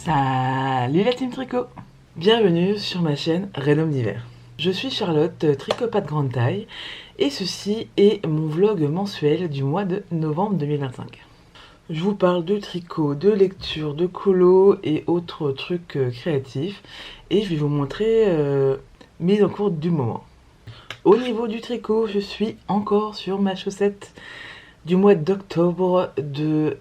Salut la team tricot! Bienvenue sur ma chaîne Random d'hiver. Je suis Charlotte, tricopathe grande taille, et ceci est mon vlog mensuel du mois de novembre 2025. Je vous parle de tricot, de lecture, de colo et autres trucs créatifs, et je vais vous montrer mes en cours du moment. Au niveau du tricot, je suis encore sur ma chaussette du mois d'octobre de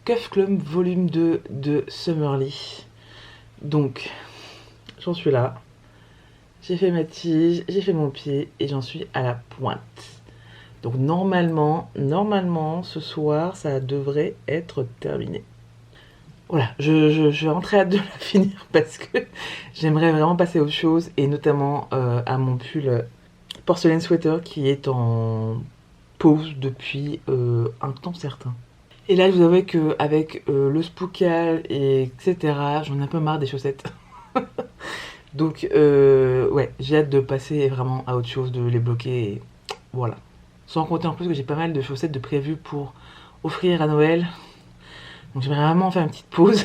Cuff Club volume 2 de Summerly. Donc, j'en suis là. J'ai fait ma tige, j'ai fait mon pied et j'en suis à la pointe. Donc normalement, ce soir, ça devrait être terminé. Voilà, je vais rentrer hâte de la finir parce que j'aimerais vraiment passer à autre chose et notamment à mon pull porcelaine sweater qui est en pause depuis un temps certain. Et là, je vous avoue qu'avec le spookal et etc., j'en ai un peu marre des chaussettes. Donc, ouais, j'ai hâte de passer vraiment à autre chose, de les bloquer, et voilà. Sans compter en plus que j'ai pas mal de chaussettes de prévues pour offrir à Noël. Donc, j'aimerais vraiment faire une petite pause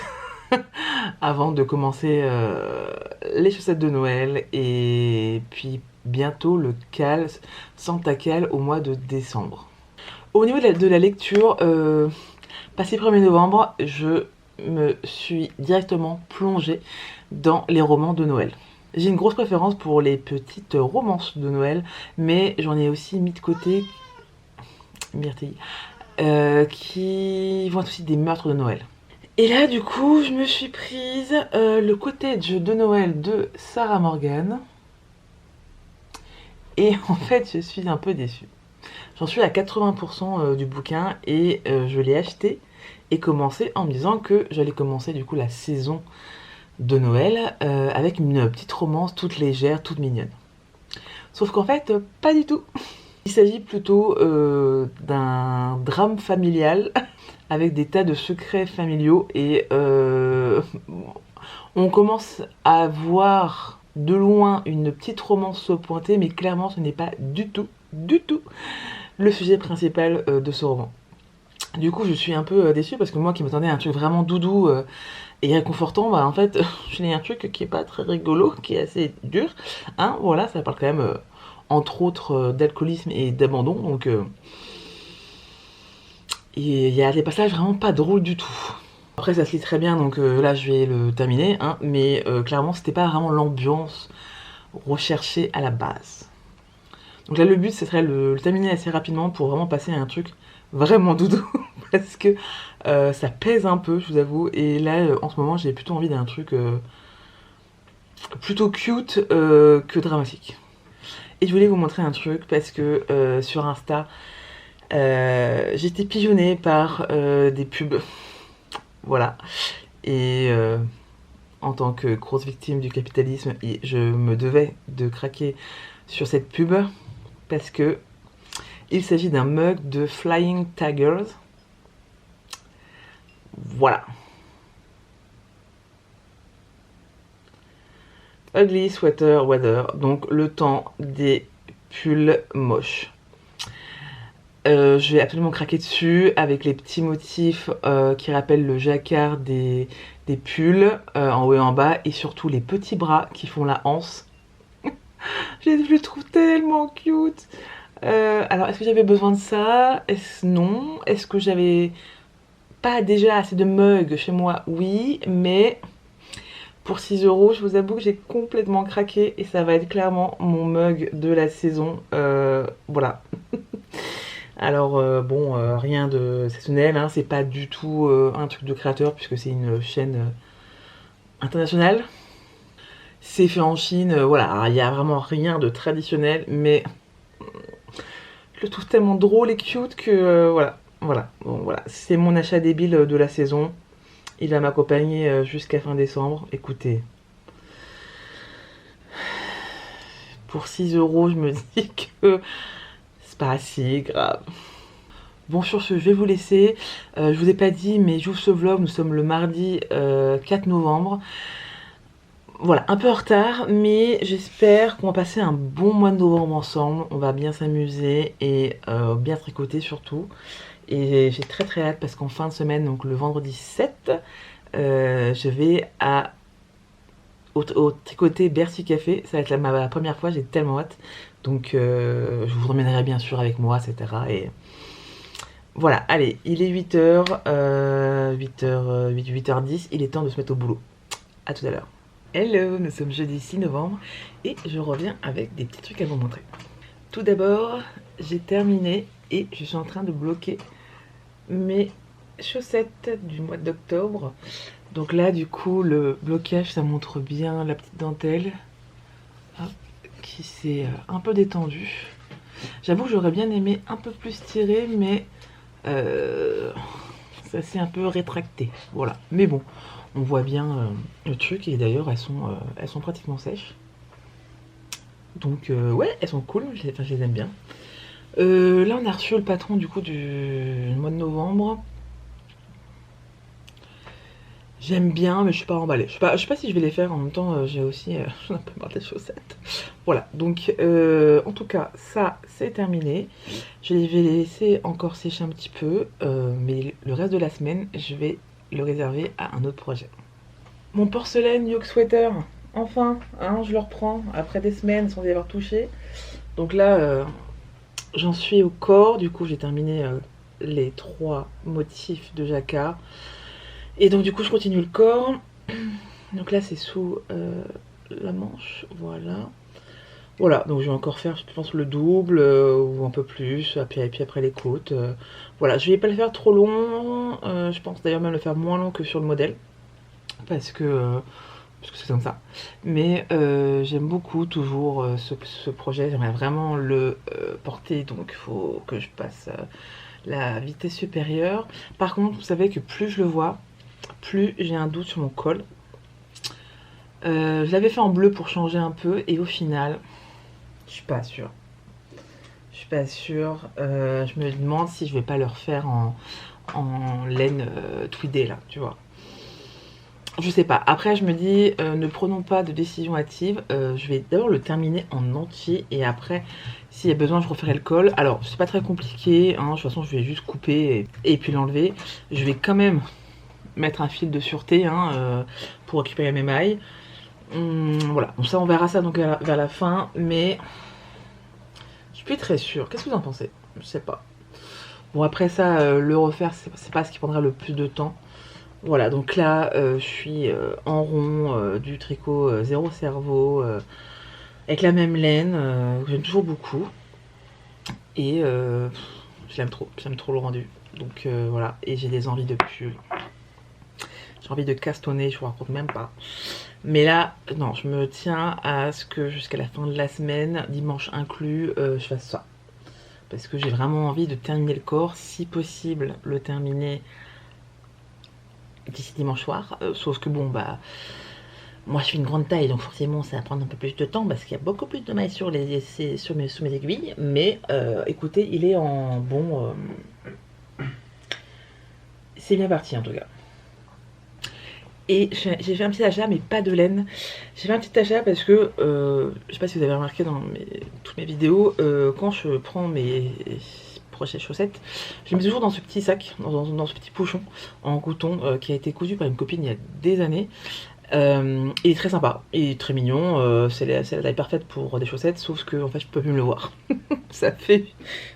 avant de commencer les chaussettes de Noël. Et puis, bientôt le cal, Santa Cal au mois de décembre. Au niveau de la lecture, passé 1er novembre, je me suis directement plongée dans les romans de Noël. J'ai une grosse préférence pour les petites romances de Noël, mais j'en ai aussi mis de côté Myrtille, qui vont être aussi des meurtres de Noël. Et là, du coup, je me suis prise le cottage de Noël de Sarah Morgan. Et en fait, je suis un peu déçue. J'en suis à 80% du bouquin et je l'ai acheté et commencé en me disant que j'allais commencer du coup la saison de Noël avec une petite romance toute légère, toute mignonne. Sauf qu'en fait, pas du tout. Il s'agit plutôt d'un drame familial avec des tas de secrets familiaux et on commence à voir de loin une petite romance se pointer, mais clairement ce n'est pas du tout le sujet principal de ce roman. Du coup, je suis un peu déçue parce que moi qui m'attendais à un truc vraiment doudou et réconfortant, bah en fait, je n'ai un truc qui est pas très rigolo, qui est assez dur. Hein, voilà, ça parle quand même, entre autres, d'alcoolisme et d'abandon, donc il y a des passages vraiment pas drôles du tout. Après, ça se lit très bien, donc là, je vais le terminer, hein, mais clairement, c'était pas vraiment l'ambiance recherchée à la base. Donc là, le but, ce serait le terminer assez rapidement pour vraiment passer à un truc vraiment doudou. Parce que ça pèse un peu, je vous avoue. Et là, en ce moment, j'ai plutôt envie d'un truc plutôt cute que dramatique. Et je voulais vous montrer un truc parce que sur Insta, j'ai été pigeonnée par des pubs. Voilà. Et en tant que grosse victime du capitalisme, je me devais de craquer sur cette pub parce que il s'agit d'un mug de Flying Tigers. Voilà. Ugly Sweater Weather, donc le temps des pulls moches. Je vais absolument craquer dessus avec les petits motifs qui rappellent le jacquard des pulls en haut et en bas, et surtout les petits bras qui font la anse. Je les trouve tellement cute. Alors, est-ce que j'avais besoin de ça? Non. Est-ce que j'avais pas déjà assez de mugs chez moi? Oui, mais pour 6 €, je vous avoue que j'ai complètement craqué et ça va être clairement mon mug de la saison. Voilà. Alors, bon, rien de exceptionnel, hein, c'est pas du tout un truc de créateur puisque c'est une chaîne internationale. C'est fait en Chine, voilà, il n'y a vraiment rien de traditionnel, mais je le trouve tellement drôle et cute que voilà. Bon, voilà, c'est mon achat débile de la saison. Il va m'accompagner jusqu'à fin décembre. Écoutez, pour 6 €, je me dis que c'est pas si grave. Bon, sur ce, je vais vous laisser. Je vous ai pas dit, mais j'ouvre ce vlog. Nous sommes le mardi 4 novembre. voilà, un peu en retard, mais j'espère qu'on va passer un bon mois de novembre ensemble. On va bien s'amuser et bien tricoter surtout. Et j'ai très très hâte parce qu'en fin de semaine, donc le vendredi 7, je vais au tricoter Bercy Café. Ça va être ma première fois, j'ai tellement hâte. Donc je vous emmènerai bien sûr avec moi, etc. Et voilà, allez, il est 8h, 8h10, il est temps de se mettre au boulot. A tout à l'heure. Hello, nous sommes jeudi 6 novembre et je reviens avec des petits trucs à vous montrer. Tout d'abord, j'ai terminé et je suis en train de bloquer mes chaussettes du mois d'octobre. Donc là, du coup, le blocage, ça montre bien la petite dentelle qui s'est un peu détendue. J'avoue que j'aurais bien aimé un peu plus tirer, mais ça s'est un peu rétracté. Voilà, mais bon. On voit bien le truc et d'ailleurs elles sont pratiquement sèches. Donc ouais, elles sont cool, je les aime bien. Là on a reçu le patron du coup du mois de novembre. J'aime bien mais je suis pas emballée. Je sais pas si je vais les faire en même temps, j'ai aussi j'en ai un peu marre des chaussettes. Voilà, donc en tout cas ça c'est terminé. Je vais les laisser encore sécher un petit peu, mais le reste de la semaine je vais le réserver à un autre projet. Mon porcelaine yoke sweater, enfin, hein, je le reprends après des semaines sans y avoir touché. Donc là, j'en suis au corps, du coup j'ai terminé les 3 motifs de jacquard. Et donc du coup je continue le corps. Donc là c'est sous la manche, voilà. Voilà, donc je vais encore faire, je pense, le double ou un peu plus, et puis après les côtes. Voilà, je vais pas le faire trop long, je pense d'ailleurs même le faire moins long que sur le modèle. Parce que c'est comme ça. Mais j'aime beaucoup toujours ce projet, j'aimerais vraiment le porter, donc il faut que je passe la vitesse supérieure. Par contre, vous savez que plus je le vois, plus j'ai un doute sur mon col. Je l'avais fait en bleu pour changer un peu, et au final, je suis pas sûre. Je suis pas sûre. Je me demande si je vais pas le refaire en laine tweedée, là, tu vois. Je sais pas. Après, je me dis, ne prenons pas de décision hâtive. Je vais d'abord le terminer en entier et après, s'il y a besoin, je referai le col. Alors, c'est pas très compliqué. Hein, de toute façon, je vais juste couper et puis l'enlever. Je vais quand même mettre un fil de sûreté pour récupérer mes mailles. Voilà. Donc ça, on verra ça donc vers la fin. Mais je suis plus très sûre. Qu'est-ce que vous en pensez? Je sais pas. Bon, après ça, le refaire, c'est pas ce qui prendra le plus de temps. Voilà, donc là, je suis en rond du tricot zéro cerveau, avec la même laine, que j'aime toujours beaucoup. Et j'aime trop le rendu. Donc voilà, et j'ai des envies de pull. J'ai envie de castonner, je vous raconte même pas. Mais là, non, je me tiens à ce que jusqu'à la fin de la semaine, dimanche inclus, je fasse ça. Parce que j'ai vraiment envie de terminer le corps, si possible, le terminer d'ici dimanche soir, sauf que bon bah moi je suis une grande taille donc forcément ça va prendre un peu plus de temps parce qu'il y a beaucoup plus de mailles sur mes aiguilles, mais écoutez, il est en bon, c'est bien parti en tout cas. Et j'ai fait un petit achat, mais pas de laine. J'ai fait un petit achat parce que je sais pas si vous avez remarqué dans toutes mes vidéos, quand je prends mes prochaines chaussettes, je les mets toujours dans ce petit sac, dans ce petit pochon en coton qui a été cousu par une copine il y a des années. Il est très sympa, il est très mignon, c'est la taille parfaite pour des chaussettes, sauf que en fait je peux plus me le voir. Ça fait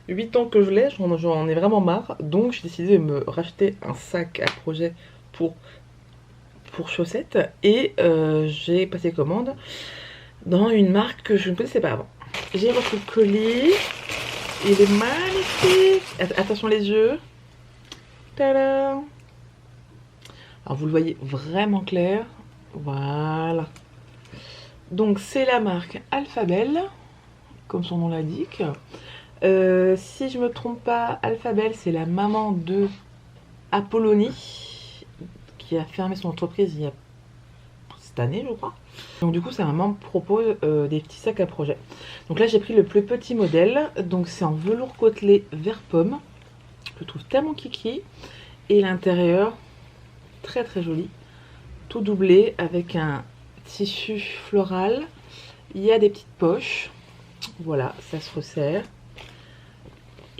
8 ans que je l'ai, j'en ai vraiment marre, donc j'ai décidé de me racheter un sac à projet pour chaussettes et j'ai passé commande dans une marque que je ne connaissais pas avant. J'ai reçu le colis, il est magnifique. Attention les yeux. Tada! Alors vous le voyez vraiment clair. Voilà. Donc c'est la marque Alphabel, comme son nom l'indique. Si je me trompe pas, Alphabel c'est la maman de Apollonie, qui a fermé son entreprise il y a cette année je crois. Donc du coup sa maman propose des petits sacs à projet. Donc là j'ai pris le plus petit modèle, donc c'est en velours côtelé vert pomme. Je le trouve tellement kiki. Et l'intérieur, très très joli, tout doublé avec un tissu floral. Il y a des petites poches. Voilà, ça se resserre.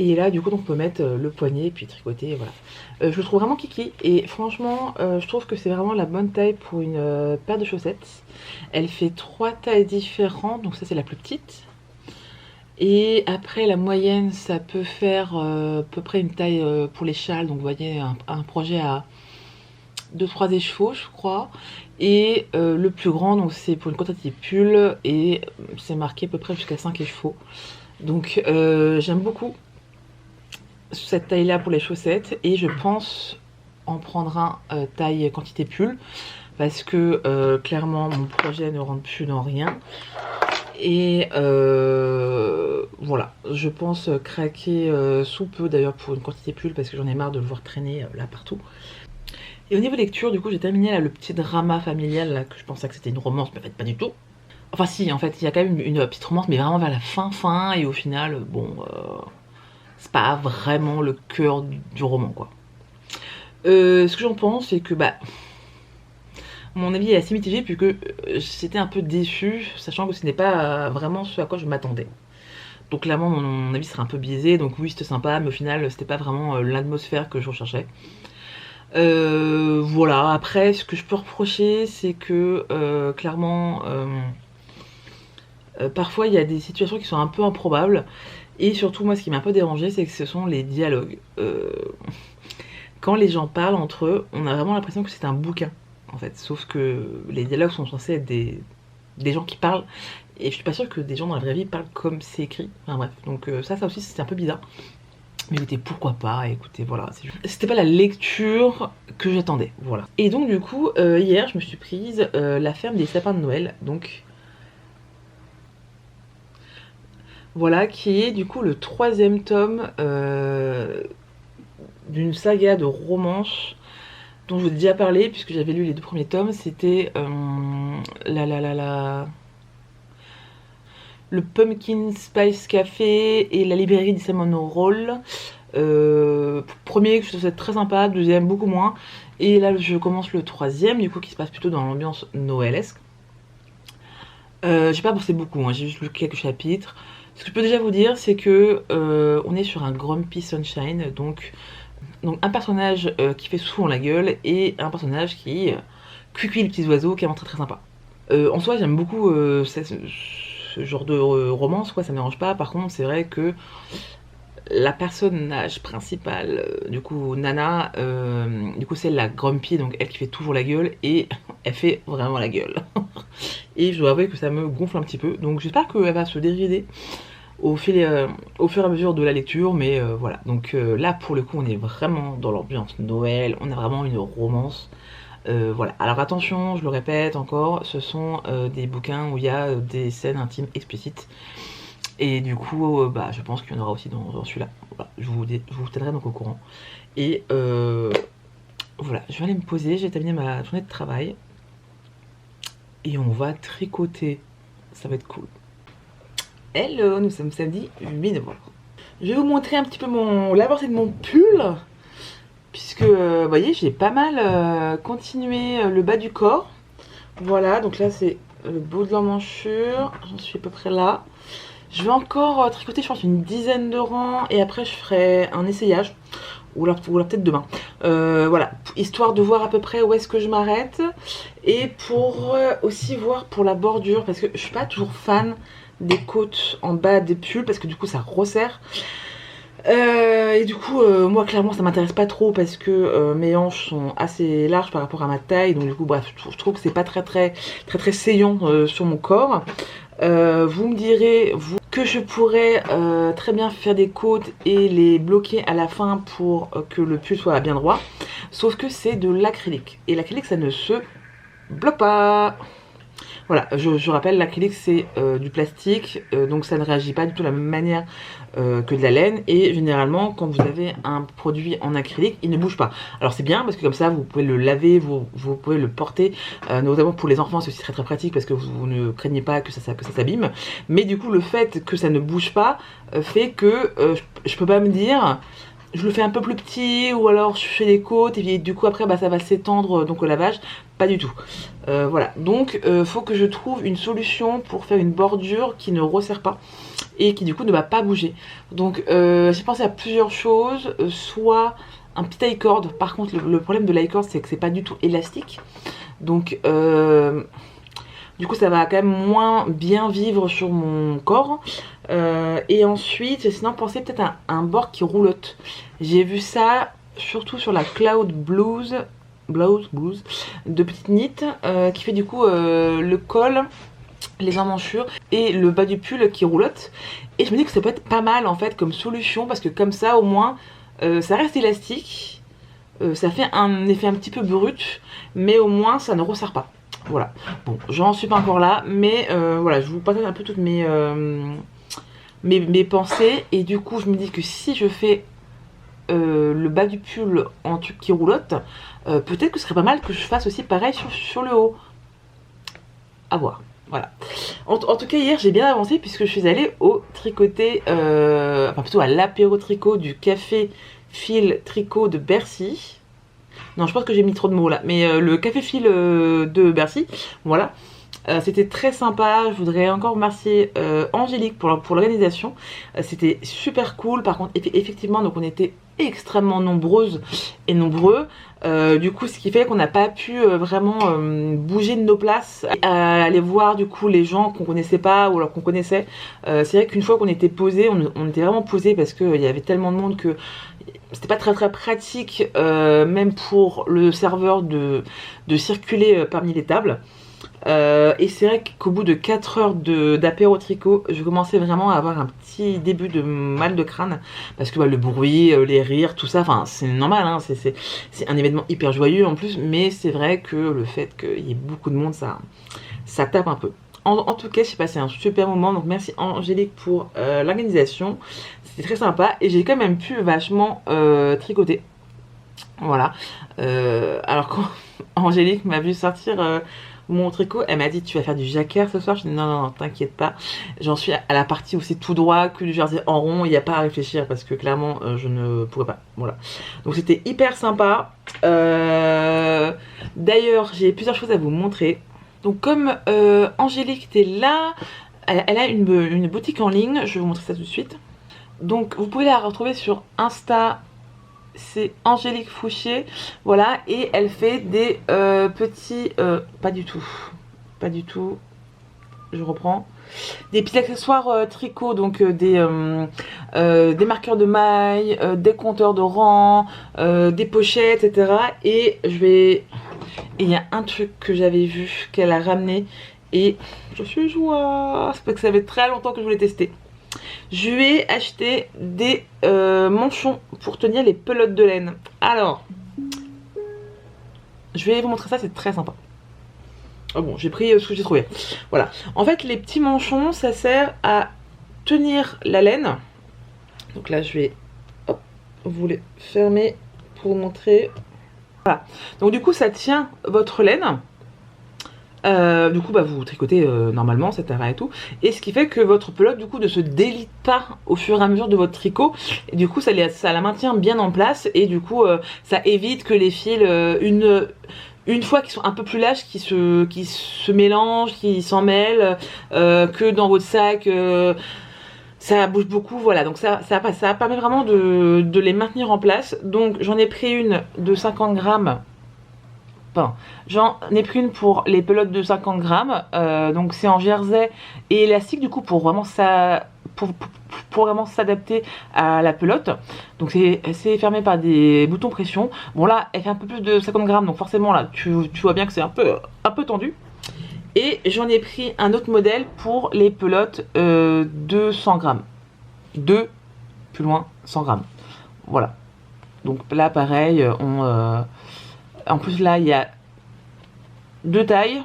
Et là, du coup, on peut mettre le poignet, puis tricoter, voilà. Je le trouve vraiment kiki. Et franchement, je trouve que c'est vraiment la bonne taille pour une paire de chaussettes. Elle fait 3 tailles différentes, donc ça, c'est la plus petite. Et après, la moyenne, ça peut faire à peu près une taille pour les châles. Donc, vous voyez, un projet à 2-3 écheveaux, je crois. Et le plus grand, donc c'est pour une quantité de pull. Et c'est marqué à peu près jusqu'à 5 écheveaux. Donc, j'aime beaucoup cette taille là pour les chaussettes, et je pense en prendre un taille quantité pull, parce que clairement mon projet ne rentre plus dans rien, et voilà, je pense craquer sous peu d'ailleurs pour une quantité pull, parce que j'en ai marre de le voir traîner là partout. Et au niveau lecture, du coup, j'ai terminé là le petit drama familial là, que je pensais que c'était une romance, mais en fait pas du tout. Enfin si, en fait il y a quand même une petite romance, mais vraiment vers la fin, et au final bon c'est pas vraiment le cœur du roman, quoi. Ce que j'en pense, c'est que mon avis est assez mitigé, puisque j'étais un peu déçue, sachant que ce n'est pas vraiment ce à quoi je m'attendais. Donc clairement mon avis serait un peu biaisé, donc oui c'était sympa, mais au final c'était pas vraiment l'atmosphère que je recherchais. Voilà, après ce que je peux reprocher, c'est que clairement parfois il y a des situations qui sont un peu improbables. Et surtout, moi, ce qui m'a un peu dérangé, c'est que ce sont les dialogues. Quand les gens parlent entre eux, on a vraiment l'impression que c'est un bouquin, en fait. Sauf que les dialogues sont censés être des gens qui parlent. Et je suis pas sûre que des gens dans la vraie vie parlent comme c'est écrit. Enfin bref, donc ça aussi, c'était un peu bizarre. Mais écoutez, pourquoi pas, écoutez, voilà. C'était pas la lecture que j'attendais, voilà. Et donc, du coup, hier, je me suis prise La ferme des sapins de Noël, donc... Voilà, qui est du coup le 3e tome d'une saga de romance dont je vous ai déjà parlé, puisque j'avais lu les 2 premiers tomes. C'était le Pumpkin Spice Café et la librairie des Cinnamon Roll. Premier, je trouve ça très sympa, 2e beaucoup moins. Et là je commence le 3e, du coup, qui se passe plutôt dans l'ambiance noëlesque. J'ai pas bossé beaucoup, hein, j'ai juste lu quelques chapitres. Ce que je peux déjà vous dire, c'est que on est sur un Grumpy Sunshine, donc un personnage qui fait souvent la gueule, et un personnage qui cuicui les petits oiseaux, qui est vraiment très sympa. En soi, j'aime beaucoup ce genre de romance, quoi, ça me dérange pas. Par contre, c'est vrai que la personnage principale, du coup Nana, du coup c'est la Grumpy, donc elle qui fait toujours la gueule, et elle fait vraiment la gueule. Et je dois avouer que ça me gonfle un petit peu, donc j'espère qu'elle va se dérider au fur et à mesure de la lecture, mais voilà. Donc là pour le coup on est vraiment dans l'ambiance Noël, on a vraiment une romance. Voilà, alors attention, je le répète encore, ce sont des bouquins où il y a des scènes intimes explicites. Et du coup, je pense qu'il y en aura aussi dans celui-là. Voilà, je vous tiendrai donc au courant. Et voilà, je vais aller me poser, j'ai terminé ma journée de travail. Et on va tricoter, ça va être cool. Hello, nous sommes samedi 8 novembre. Je vais vous montrer un petit peu l'avancée de mon pull. Puisque, vous voyez, j'ai pas mal continué le bas du corps. Voilà, donc là c'est le bout de l'emmanchure, j'en suis à peu près là. Je vais encore tricoter, je pense, une dizaine de rangs, et après je ferai un essayage, ou alors peut-être demain. Voilà, histoire de voir à peu près où est-ce que je m'arrête, et pour aussi voir pour la bordure, parce que je suis pas toujours fan des côtes en bas des pulls, parce que du coup ça resserre. Et du coup moi clairement ça m'intéresse pas trop, parce que mes hanches sont assez larges par rapport à ma taille, donc du coup bref, je trouve que c'est pas très saillant sur mon corps. Vous me direz, vous, que je pourrais très bien faire des côtes et les bloquer à la fin pour que le pull soit bien droit. Sauf que c'est de l'acrylique. Et l'acrylique, ça ne se bloque pas. Voilà, je rappelle, l'acrylique c'est du plastique, donc ça ne réagit pas du tout de la même manière que de la laine. Et généralement, quand vous avez un produit en acrylique, il ne bouge pas. Alors c'est bien parce que comme ça, vous pouvez le laver, vous pouvez le porter, notamment pour les enfants, c'est aussi très pratique parce que vous ne craignez pas que ça s'abîme. Mais du coup, le fait que ça ne bouge pas fait que je peux pas me dire... je le fais un peu plus petit, ou alors je fais des côtes et puis du coup après bah, ça va s'étendre donc au lavage. Pas du tout. Voilà, donc faut que je trouve une solution pour faire une bordure qui ne resserre pas et qui du coup ne va pas bouger. Donc j'ai pensé à plusieurs choses, soit un petit high cord. Par contre le problème de l'high cord c'est que c'est pas du tout élastique, donc du coup ça va quand même moins bien vivre sur mon corps. Et ensuite j'ai sinon pensé peut-être à un bord qui roulotte. J'ai vu ça surtout sur la Cloud Blues de petite knit, qui fait du coup le col, les emmanchures et le bas du pull qui roulotte. Et je me dis que ça peut être pas mal en fait comme solution, parce que comme ça au moins ça reste élastique, ça fait un effet un petit peu brut, mais au moins ça ne resserre pas. Voilà, bon j'en suis pas encore là, mais voilà, je vous partage un peu toutes mes pensées. Et du coup je me dis que si je fais le bas du pull en truc qui roulotte, peut-être que ce serait pas mal que je fasse aussi pareil sur le haut. À voir. Voilà. En tout cas hier j'ai bien avancé puisque je suis allée au tricoté, enfin plutôt à l'apéro tricot du Café Fil Tricot de Bercy. Non, je pense que j'ai mis trop de mots là, mais le Café Fil de Bercy, voilà. C'était très sympa. Je voudrais encore remercier Angélique pour l'organisation. C'était super cool. Par contre, effectivement, donc on était extrêmement nombreuses et nombreux. Du coup, ce qui fait qu'on n'a pas pu vraiment bouger de nos places, aller voir du coup les gens qu'on connaissait pas ou alors qu'on connaissait. C'est vrai qu'une fois qu'on était posé, on était vraiment posé parce qu'il y avait tellement de monde que c'était pas très pratique, même pour le serveur de circuler parmi les tables. Et c'est vrai qu'au bout de 4 heures d'apéro tricot, je commençais vraiment à avoir un petit début de mal de crâne, parce que bah, le bruit, les rires, tout ça, enfin c'est normal, hein, c'est un événement hyper joyeux en plus, mais c'est vrai que le fait qu'il y ait beaucoup de monde, ça tape un peu. En tout cas, j'ai passé un super moment, donc merci Angélique pour l'organisation, c'était très sympa et j'ai quand même pu vachement tricoter. Voilà. Alors quand Angélique m'a vu sortir mon tricot, elle m'a dit tu vas faire du jacquard ce soir. Je dis non, t'inquiète pas, j'en suis à la partie où c'est tout droit, que du jersey en rond, il n'y a pas à réfléchir parce que clairement je ne pourrais pas. Voilà, donc c'était hyper sympa. D'ailleurs j'ai plusieurs choses à vous montrer. Donc comme Angélique était là, elle a une boutique en ligne, je vais vous montrer ça tout de suite. Donc vous pouvez la retrouver sur Insta, c'est Angélique Fouchier, voilà, et elle fait des petits, pas du tout, je reprends, des petits accessoires tricot, donc des marqueurs de mailles, des compteurs de rang, des pochettes, etc. Et il y a un truc que j'avais vu qu'elle a ramené et je suis joie, c'est parce que ça fait très longtemps que je voulais tester. Je lui ai acheté des manchons pour tenir les pelotes de laine. Alors, je vais vous montrer ça, c'est très sympa. Oh bon, j'ai pris ce que j'ai trouvé. Voilà. En fait, les petits manchons, ça sert à tenir la laine. Donc là, je vais vous les fermer pour vous montrer. Voilà. Donc du coup, ça tient votre laine. Du coup bah, vous tricotez normalement, etc. et tout, et ce qui fait que votre pelote du coup ne se délite pas au fur et à mesure de votre tricot, et du coup ça la maintient bien en place, et du coup ça évite que les fils une fois qu'ils sont un peu plus lâches, qui se mélangent, qui s'en mêlent, que dans votre sac ça bouge beaucoup. Voilà, donc ça permet vraiment de les maintenir en place. Donc j'en ai pris une de 50 grammes. Enfin, j'en ai pris une pour les pelotes de 50 grammes, donc c'est en jersey et élastique du coup pour vraiment pour vraiment s'adapter à la pelote. Donc c'est fermé par des boutons pression. Bon là elle fait un peu plus de 50 grammes, donc forcément là tu vois bien que c'est un peu tendu. Et j'en ai pris un autre modèle pour les pelotes de 100 grammes. Plus loin 100 grammes. Voilà. Donc là pareil, en plus là il y a deux tailles,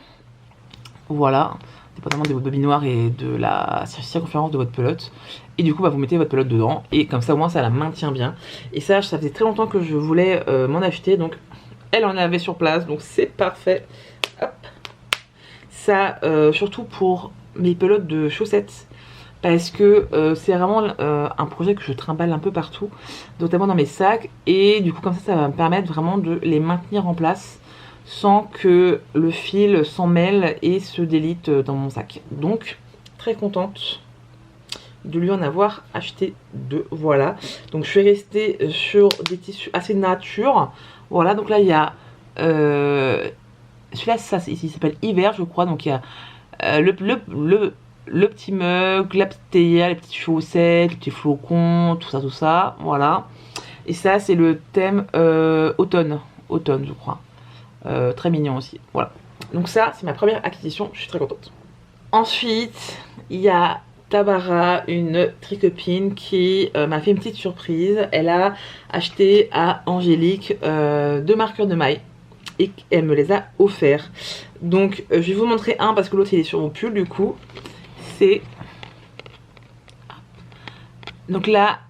voilà, dépendamment de votre bobinoir et de la circonférence de votre pelote. Et du coup bah, vous mettez votre pelote dedans et comme ça au moins ça la maintient bien. Et ça faisait très longtemps que je voulais m'en acheter, donc elle en avait sur place, donc c'est parfait. Hop. Ça surtout pour mes pelotes de chaussettes, parce que c'est vraiment un projet que je trimballe un peu partout, notamment dans mes sacs, et du coup comme ça va me permettre vraiment de les maintenir en place sans que le fil s'en mêle et se délite dans mon sac. Donc très contente de lui en avoir acheté deux. Voilà, donc je suis restée sur des tissus assez nature. Voilà, donc là il y a celui-là, ça ici s'appelle Hiver, je crois. Donc il y a le petit mug, la petite théière, les petites chaussettes, les petits flocons, tout ça, voilà. Et ça c'est le thème automne, je crois. Très mignon aussi, voilà. Donc ça c'est ma première acquisition, je suis très contente. Ensuite il y a Tabara, une tricopine qui m'a fait une petite surprise. Elle a acheté à Angélique deux marqueurs de maille et elle me les a offerts. Donc je vais vous montrer un parce que l'autre il est sur mon pull du coup. C'est donc là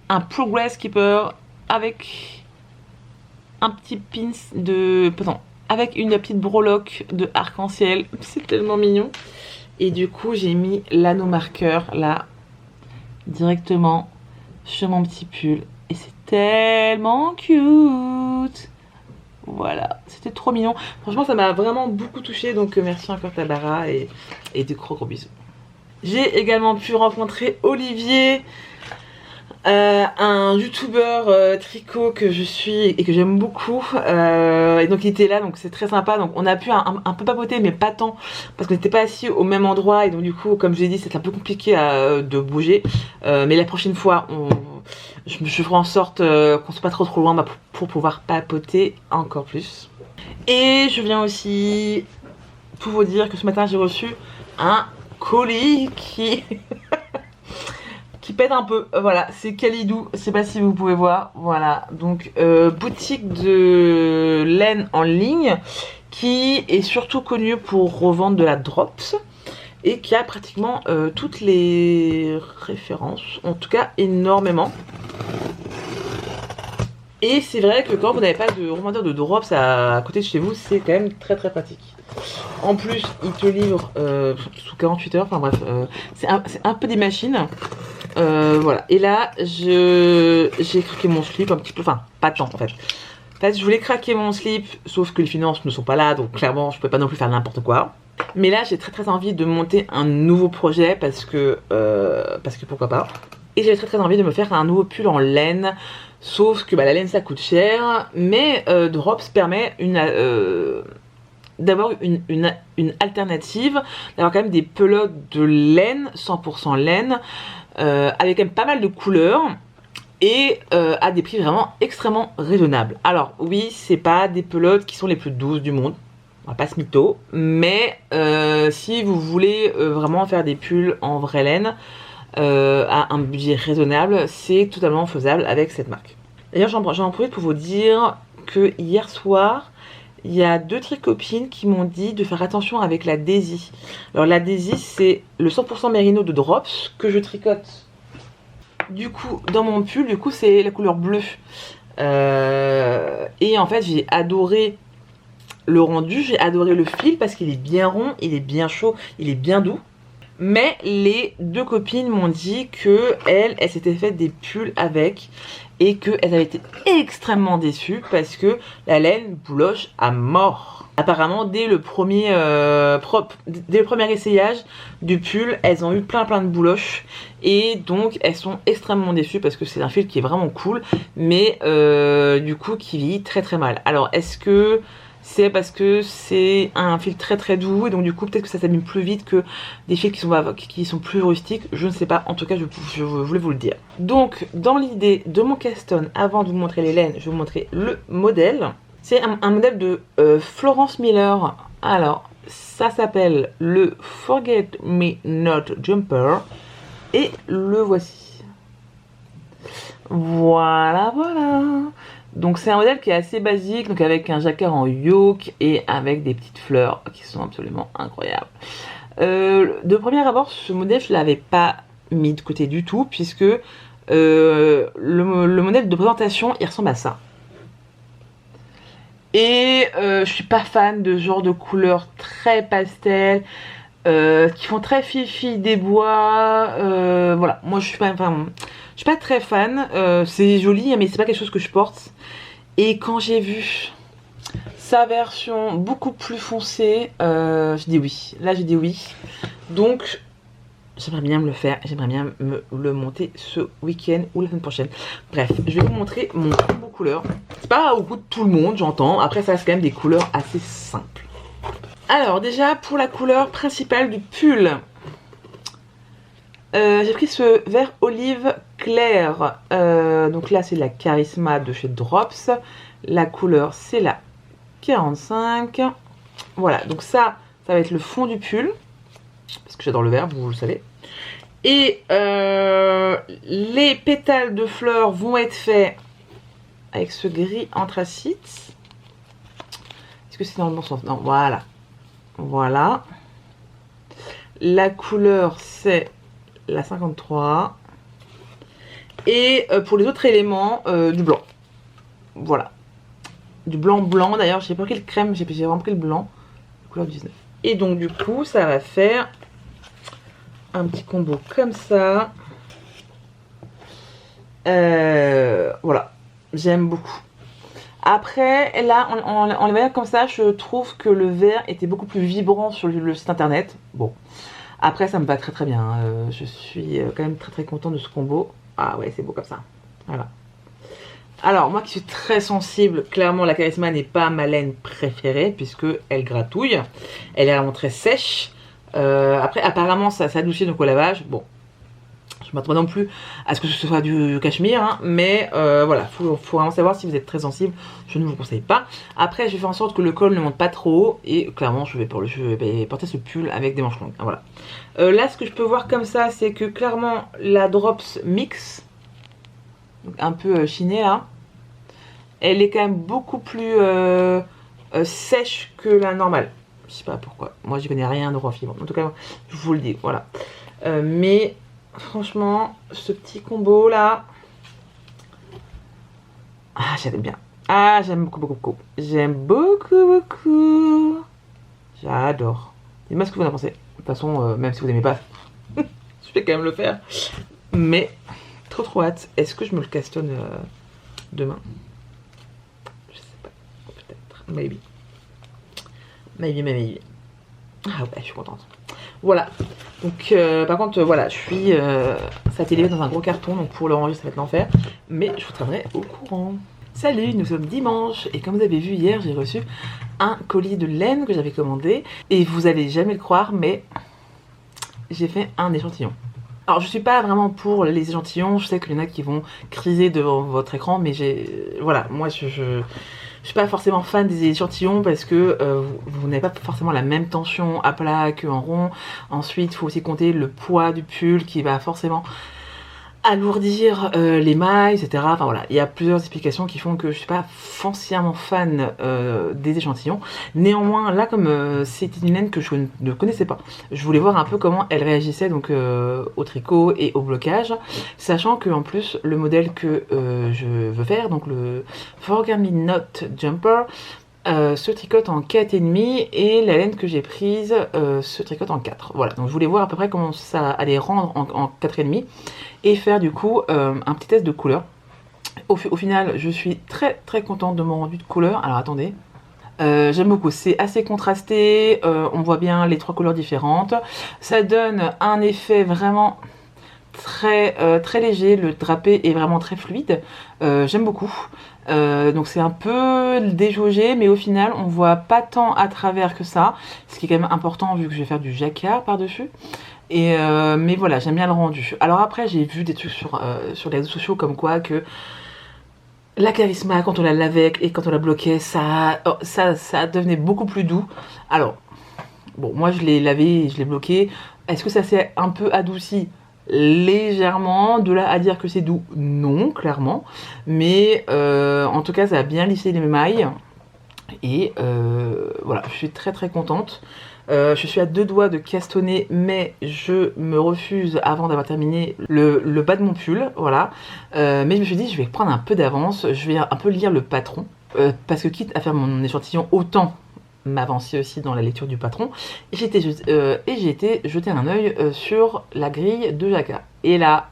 un Progress Keeper avec un petit pins de... Pardon, avec une petite breloque de arc-en-ciel. C'est tellement mignon. Et du coup j'ai mis l'anneau marqueur là directement sur mon petit pull. Et c'est tellement cute. Voilà, c'était trop mignon. Franchement ça m'a vraiment beaucoup touchée. Donc merci encore Tabara et des gros bisous. J'ai également pu rencontrer Olivier, un youtubeur tricot que je suis et que j'aime beaucoup, et donc il était là, donc c'est très sympa. Donc on a pu un peu papoter mais pas tant parce qu'on n'était pas assis au même endroit et donc du coup comme je l'ai dit c'est un peu compliqué de bouger, mais la prochaine fois je ferai en sorte qu'on soit pas trop loin pour pouvoir papoter encore plus. Et je viens aussi pour vous dire que ce matin j'ai reçu un colis qui qui pète un peu, voilà, c'est Kalidou, je sais pas si vous pouvez voir, voilà, donc boutique de laine en ligne qui est surtout connue pour revendre de la drops et qui a pratiquement toutes les références, en tout cas énormément. Et c'est vrai que quand vous n'avez pas de revendeur de drops à côté de chez vous, c'est quand même très pratique. En plus, ils te livrent sous 48 heures, enfin bref, c'est un peu des machines. Voilà, et là j'ai craqué mon slip un petit peu, enfin pas tant en fait. En fait je voulais craquer mon slip, sauf que les finances ne sont pas là, donc clairement je peux pas non plus faire n'importe quoi. Mais là j'ai très envie de monter un nouveau projet parce que pourquoi pas. Et j'ai très envie de me faire un nouveau pull en laine, sauf que la laine ça coûte cher, mais Drops permet d'avoir une alternative, d'avoir quand même des pelotes de laine, 100% laine, avec quand même pas mal de couleurs et à des prix vraiment extrêmement raisonnables. Alors oui, c'est pas des pelotes qui sont les plus douces du monde, on va pas se mytho, mais si vous voulez vraiment faire des pulls en vraie laine à un budget raisonnable, c'est totalement faisable avec cette marque. D'ailleurs j'en profite pour vous dire que hier soir il y a deux tricopines qui m'ont dit de faire attention avec la Daisy. Alors la Daisy c'est le 100% mérino de Drops que je tricote du coup dans mon pull, du coup c'est la couleur bleue. Et en fait j'ai adoré le rendu, j'ai adoré le fil parce qu'il est bien rond, il est bien chaud, il est bien doux. Mais les deux copines m'ont dit que elles s'étaient fait des pulls avec et qu'elles avaient été extrêmement déçues parce que la laine bouloche à mort. Apparemment dès le premier essayage du pull, elles ont eu plein de bouloches et donc elles sont extrêmement déçues parce que c'est un fil qui est vraiment cool mais du coup qui vieillit très mal. Alors est-ce que c'est parce que c'est un fil très doux et donc du coup peut-être que ça s'abîme plus vite que des fils qui sont plus rustiques, je ne sais pas, en tout cas je voulais vous le dire. Donc dans l'idée de mon caston, avant de vous montrer les laines, je vais vous montrer le modèle. C'est un modèle de Florence Miller. Alors ça s'appelle le Forget Me Not Jumper et le voici. Voilà. Donc c'est un modèle qui est assez basique, donc avec un jacquard en yoke et avec des petites fleurs qui sont absolument incroyables. De premier abord, ce modèle je ne l'avais pas mis de côté du tout puisque le modèle de présentation il ressemble à ça. Et je suis pas fan de ce genre de couleur très pastel qui font très fille des bois. Voilà, moi je suis pas très fan. C'est joli, mais c'est pas quelque chose que je porte. Et quand j'ai vu sa version beaucoup plus foncée, j'ai dit oui. Là j'ai dit oui. Donc j'aimerais bien me le faire. J'aimerais bien me le monter ce week-end ou la semaine prochaine. Bref, je vais vous montrer mon combo couleur. C'est pas au goût de tout le monde, j'entends. Après ça c'est quand même des couleurs assez simples. Alors déjà pour la couleur principale du pull, j'ai pris ce vert olive clair. Donc là c'est la Charisma de chez Drops. La couleur c'est la 45. Voilà, donc ça va être le fond du pull. Parce que j'adore le vert, vous le savez. Et les pétales de fleurs vont être faits avec ce gris anthracite. Est-ce que c'est dans le bon sens? Non, voilà. Voilà. La couleur c'est la 53. Et pour les autres éléments, du blanc. Voilà. Du blanc d'ailleurs, j'ai pas pris le crème, j'ai vraiment pris le blanc. Couleur 19. Et donc du coup, ça va faire un petit combo comme ça. Voilà. J'aime beaucoup. Après, là, on les voyant comme ça, je trouve que le vert était beaucoup plus vibrant sur le site internet. Bon. Après, ça me va très très bien. Je suis quand même très très contente de ce combo. Ah ouais, c'est beau comme ça. Voilà. Alors, moi qui suis très sensible, clairement la Charisma n'est pas ma laine préférée puisque elle gratouille. Elle est vraiment très sèche. Après, apparemment, ça s'adoucit donc au lavage. Bon, je ne m'attends non plus à ce que ce soit du cachemire, hein, mais voilà, faut vraiment savoir si vous êtes très sensible. Je ne vous conseille pas. Après, je vais faire en sorte que le col ne monte pas trop haut et clairement, je vais porter ce pull avec des manches longues. Hein, voilà. Là, ce que je peux voir comme ça, c'est que clairement la Drops Mix, donc un peu chinée là, elle est quand même beaucoup plus sèche que la normale. Je sais pas pourquoi. Moi, je connais rien de roi fibre. En tout cas, je vous le dis. Voilà. Mais franchement, ce petit combo là. Ah, j'aime bien. Ah, j'aime beaucoup, beaucoup, beaucoup. J'aime beaucoup, beaucoup. J'adore. Dites-moi ce que vous en pensez. De toute façon, même si vous n'aimez pas, je vais quand même le faire. Mais, trop, trop hâte. Est-ce que je me le castonne demain? Maybe. Maybe. Ah ouais, je suis contente. Voilà. Donc, par contre, voilà, je suis... ça a été livré dans un gros carton, donc pour le ranger, ça va être l'enfer. Mais je vous tiendrai au courant. Salut, nous sommes dimanche. Et comme vous avez vu hier, j'ai reçu un colis de laine que j'avais commandé. Et vous allez jamais le croire, mais j'ai fait un échantillon. Alors, je suis pas vraiment pour les échantillons. Je sais qu'il y en a qui vont criser devant votre écran, mais voilà, moi, je suis pas forcément fan des échantillons parce que vous n'avez pas forcément la même tension à plat qu'en rond. Ensuite, il faut aussi compter le poids du pull qui va forcément alourdir les mailles, etc. Enfin voilà, il y a plusieurs explications qui font que je suis pas foncièrement fan des échantillons. Néanmoins, là comme c'était une laine que je ne connaissais pas, je voulais voir un peu comment elle réagissait donc au tricot et au blocage, sachant que en plus le modèle que je veux faire, donc le Forget Me Not Jumper, se tricote en 4,5 et la laine que j'ai prise se tricote en 4. Voilà, donc je voulais voir à peu près comment ça allait rendre en 4,5 et faire du coup un petit test de couleur. Au final, je suis très très contente de mon rendu de couleur. Alors attendez. J'aime beaucoup, c'est assez contrasté, on voit bien les trois couleurs différentes. Ça donne un effet vraiment très léger, le drapé est vraiment très fluide. J'aime beaucoup. Donc c'est un peu déjaugé, mais au final on voit pas tant à travers que ça, ce qui est quand même important vu que je vais faire du jacquard par dessus. Mais voilà, j'aime bien le rendu. Alors après j'ai vu des trucs sur les réseaux sociaux comme quoi que la Charisma, quand on la lavait et quand on la bloquait, ça devenait beaucoup plus doux. Alors bon, moi je l'ai lavé et je l'ai bloqué. Est-ce que ça s'est un peu adouci? Légèrement. De là à dire que c'est doux, non, clairement, mais en tout cas ça a bien lissé les mailles et voilà, je suis très très contente. Je suis à deux doigts de castonner, mais je me refuse avant d'avoir terminé le bas de mon pull, voilà. Mais je me suis dit je vais prendre un peu d'avance, je vais un peu lire le patron, parce que quitte à faire mon échantillon, autant m'avancer aussi dans la lecture du patron. Et j'ai été jeter un œil sur la grille de Jacquard. Et là,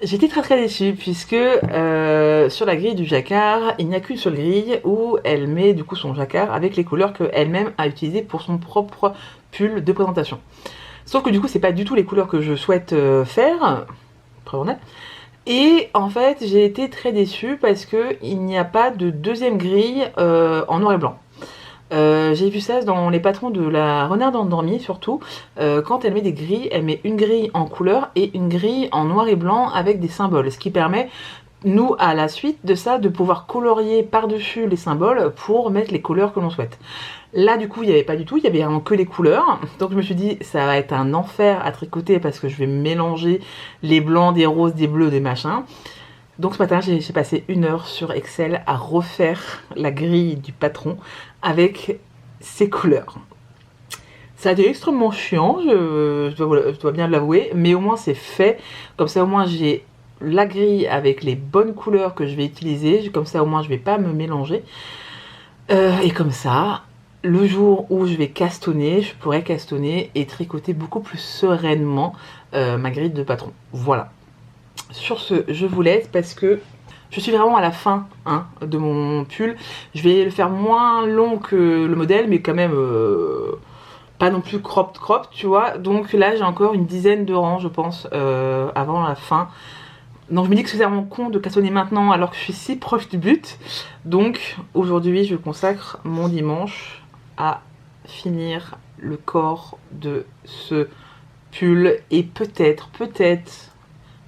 j'étais très très déçue puisque sur la grille du Jacquard, il n'y a qu'une seule grille où elle met du coup son Jacquard avec les couleurs qu'elle-même a utilisées pour son propre pull de présentation. Sauf que du coup, c'est pas du tout les couleurs que je souhaite faire. Preuve en est. Et en fait, j'ai été très déçue parce qu'il n'y a pas de deuxième grille en noir et blanc. J'ai vu ça dans les patrons de la Renarde Endormie, surtout. Quand elle met des grilles, elle met une grille en couleur et une grille en noir et blanc avec des symboles. Ce qui permet, nous, à la suite de ça, de pouvoir colorier par-dessus les symboles pour mettre les couleurs que l'on souhaite. Là, du coup, il n'y avait pas du tout, il y avait vraiment que les couleurs. Donc, je me suis dit, ça va être un enfer à tricoter parce que je vais mélanger les blancs, des roses, des bleus, des machins. Donc, ce matin, j'ai passé 1 heure sur Excel à refaire la grille du patron avec ces couleurs. Ça a été extrêmement chiant, je dois bien l'avouer, mais au moins c'est fait. Comme ça, au moins, j'ai la grille avec les bonnes couleurs que je vais utiliser. Comme ça, au moins, je ne vais pas me mélanger. Et comme ça, le jour où je vais castonner, je pourrai castonner et tricoter beaucoup plus sereinement ma grille de patron. Voilà. Sur ce, je vous laisse parce que je suis vraiment à la fin de mon pull. Je vais le faire moins long que le modèle, mais quand même pas non plus crop, tu vois. Donc là, j'ai encore une dizaine de rangs, je pense, avant la fin. Donc je me dis que c'est vraiment con de castonner maintenant alors que je suis si proche du but. Donc aujourd'hui, je consacre mon dimanche à finir le corps de ce pull et peut-être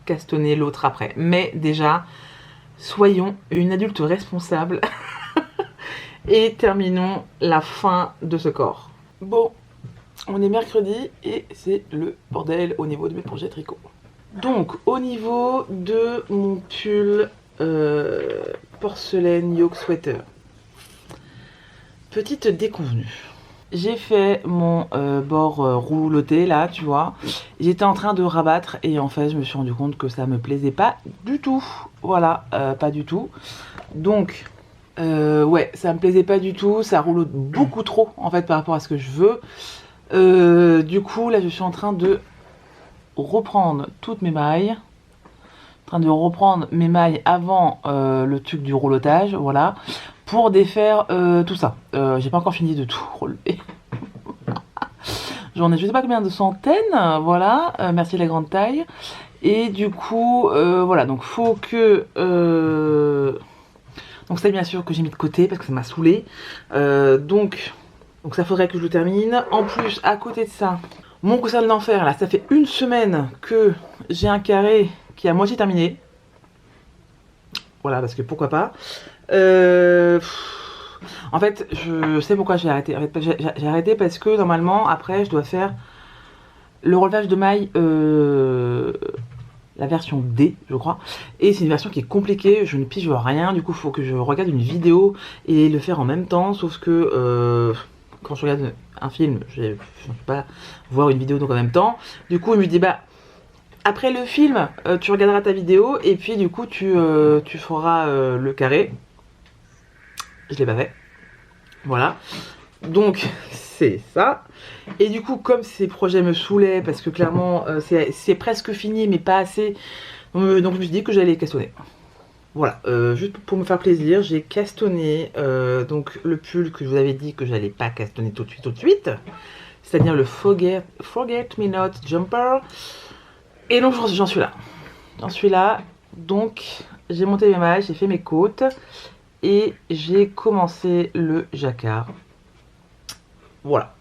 castonner l'autre après. Mais déjà, soyons une adulte responsable et terminons la fin de ce corps. Bon, on est mercredi et c'est le bordel au niveau de mes projets tricot. Donc, au niveau de mon pull porcelaine yoke sweater, petite déconvenue. J'ai fait mon bord rouloté là, tu vois. J'étais en train de rabattre et en fait je me suis rendu compte que ça me plaisait pas du tout. Voilà, pas du tout. Donc, ouais, ça me plaisait pas du tout. Ça roulote beaucoup trop en fait par rapport à ce que je veux. Du coup, là je suis en train de reprendre toutes mes mailles. En train de reprendre mes mailles avant le truc du roulotage, voilà. Pour défaire tout ça. J'ai pas encore fini de tout relever. J'en ai je sais pas combien de centaines, voilà, merci la grande taille. Et du coup, voilà, donc faut que... Donc ça bien sûr que j'ai mis de côté parce que ça m'a saoulé. Donc ça faudrait que je le termine. En plus, à côté de ça, mon coussin de l'enfer, là, ça fait 1 semaine que j'ai un carré qui est à moitié terminé. Voilà, parce que pourquoi pas. En fait, je sais pourquoi j'ai arrêté. J'ai arrêté parce que normalement, après, je dois faire le relevage de mailles, la version D, je crois. Et c'est une version qui est compliquée, je ne pige rien. Du coup, il faut que je regarde une vidéo et le faire en même temps. Sauf que quand je regarde un film, je ne peux pas voir une vidéo donc en même temps. Du coup, il me dit, bah, après le film, tu regarderas ta vidéo et puis du coup, tu feras le carré. Je l'ai pas fait. Voilà. Donc, c'est ça. Et du coup, comme ces projets me saoulaient, parce que clairement, c'est presque fini, mais pas assez. Donc, je me suis dit que j'allais castonner. Voilà. Juste pour me faire plaisir, j'ai castonné donc le pull que je vous avais dit que j'allais pas castonner tout de suite. C'est-à-dire le Forget Me Not Jumper. Et donc, j'en suis là. J'en suis là. Donc, j'ai monté mes mailles, j'ai fait mes côtes. Et j'ai commencé le jacquard. Voilà.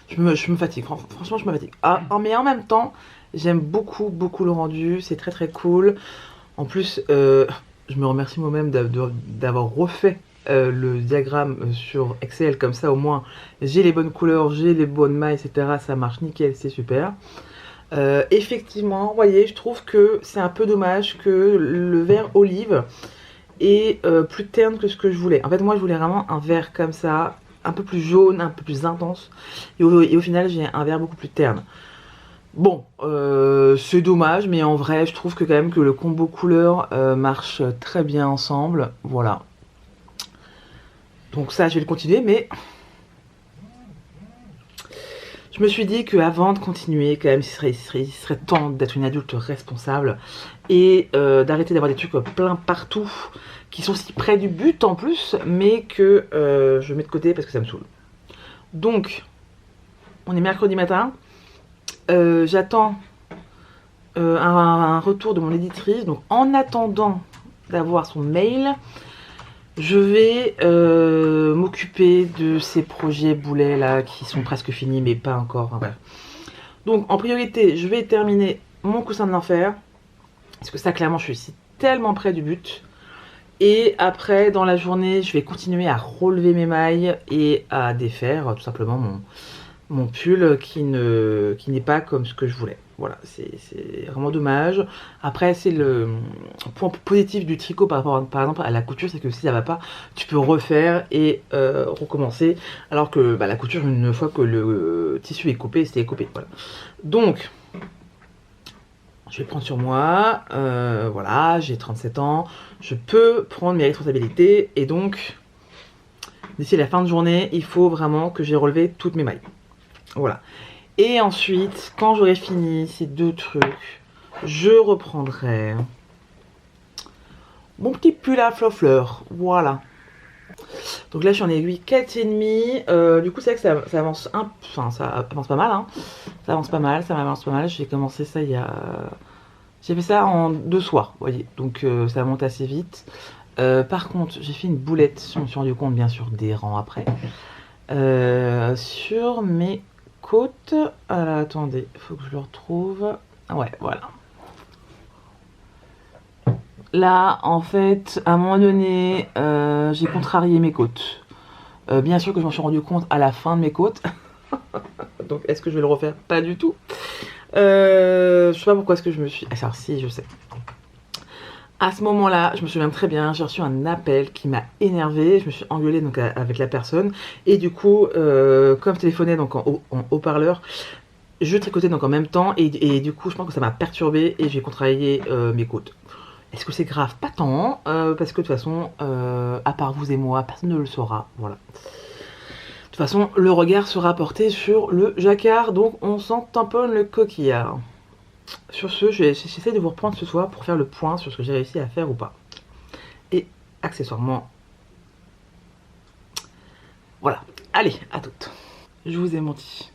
Je me fatigue, franchement je me fatigue. Ah, mais en même temps, j'aime beaucoup le rendu, c'est très très cool. En plus, je me remercie moi-même d'avoir refait le diagramme sur Excel, comme ça au moins j'ai les bonnes couleurs, j'ai les bonnes mailles, etc. Ça marche nickel, c'est super. Effectivement, vous voyez, je trouve que c'est un peu dommage que le vert olive est plus terne que ce que je voulais. En fait, moi, je voulais vraiment un vert comme ça, un peu plus jaune, un peu plus intense. Et au final, j'ai un vert beaucoup plus terne. Bon, c'est dommage, mais en vrai, je trouve que quand même que le combo couleur marche très bien ensemble. Voilà. Donc ça, je vais le continuer, mais je me suis dit qu'avant de continuer, quand même, il serait temps d'être une adulte responsable et d'arrêter d'avoir des trucs plein partout qui sont si près du but en plus, mais que je mets de côté parce que ça me saoule. Donc, on est mercredi matin. J'attends un retour de mon éditrice. Donc, en attendant d'avoir son mail, je vais m'occuper de ces projets boulets là qui sont presque finis mais pas encore. Enfin, bref. Donc en priorité, je vais terminer mon coussin de l'enfer. Parce que ça, clairement, je suis tellement près du but. Et après, dans la journée, je vais continuer à relever mes mailles et à défaire tout simplement mon pull qui n'est pas comme ce que je voulais. Voilà, c'est vraiment dommage. Après, c'est le point positif du tricot par rapport, par exemple, à la couture, c'est que si ça va pas, tu peux refaire et recommencer. Alors que la couture, une fois que le tissu est coupé, c'est coupé. Voilà. Donc, je vais prendre sur moi. Voilà, j'ai 37 ans. Je peux prendre mes responsabilités. Et donc, d'ici la fin de journée, il faut vraiment que j'ai relevé toutes mes mailles. Voilà. Et ensuite, quand j'aurai fini ces deux trucs, je reprendrai mon petit pull à fleur. Voilà. Donc là, je suis en aiguille 4,5. Du coup, c'est vrai que ça avance enfin, ça avance pas mal. Hein. Ça avance pas mal, ça m'avance pas mal. J'ai commencé ça il y a... J'ai fait ça en 2 soirs, vous voyez. Donc ça monte assez vite. Par contre, j'ai fait une boulette. Je me suis rendu compte, bien sûr, des rangs après. Sur mes côte. Alors attendez, il faut que je le retrouve. Ouais, voilà. Là, en fait, à un moment donné, j'ai contrarié mes côtes. Bien sûr que je m'en suis rendu compte à la fin de mes côtes. Donc, est-ce que je vais le refaire? Pas du tout. Je sais pas pourquoi est-ce que je me suis... Alors, si, je sais. À ce moment-là, je me souviens très bien, j'ai reçu un appel qui m'a énervée. Je me suis engueulée donc, avec la personne. Et du coup, comme je téléphonais donc, en haut-parleur, je tricotais donc en même temps. Et du coup, je pense que ça m'a perturbée et j'ai contrarié mes côtes. Est-ce que c'est grave? Pas tant. Parce que de toute façon, à part vous et moi, personne ne le saura. Voilà. De toute façon, le regard sera porté sur le jacquard. Donc, on s'en tamponne le coquillard. Sur ce, j'essaie de vous reprendre ce soir pour faire le point sur ce que j'ai réussi à faire ou pas. Et accessoirement, voilà. Allez, à toutes. Je vous ai menti.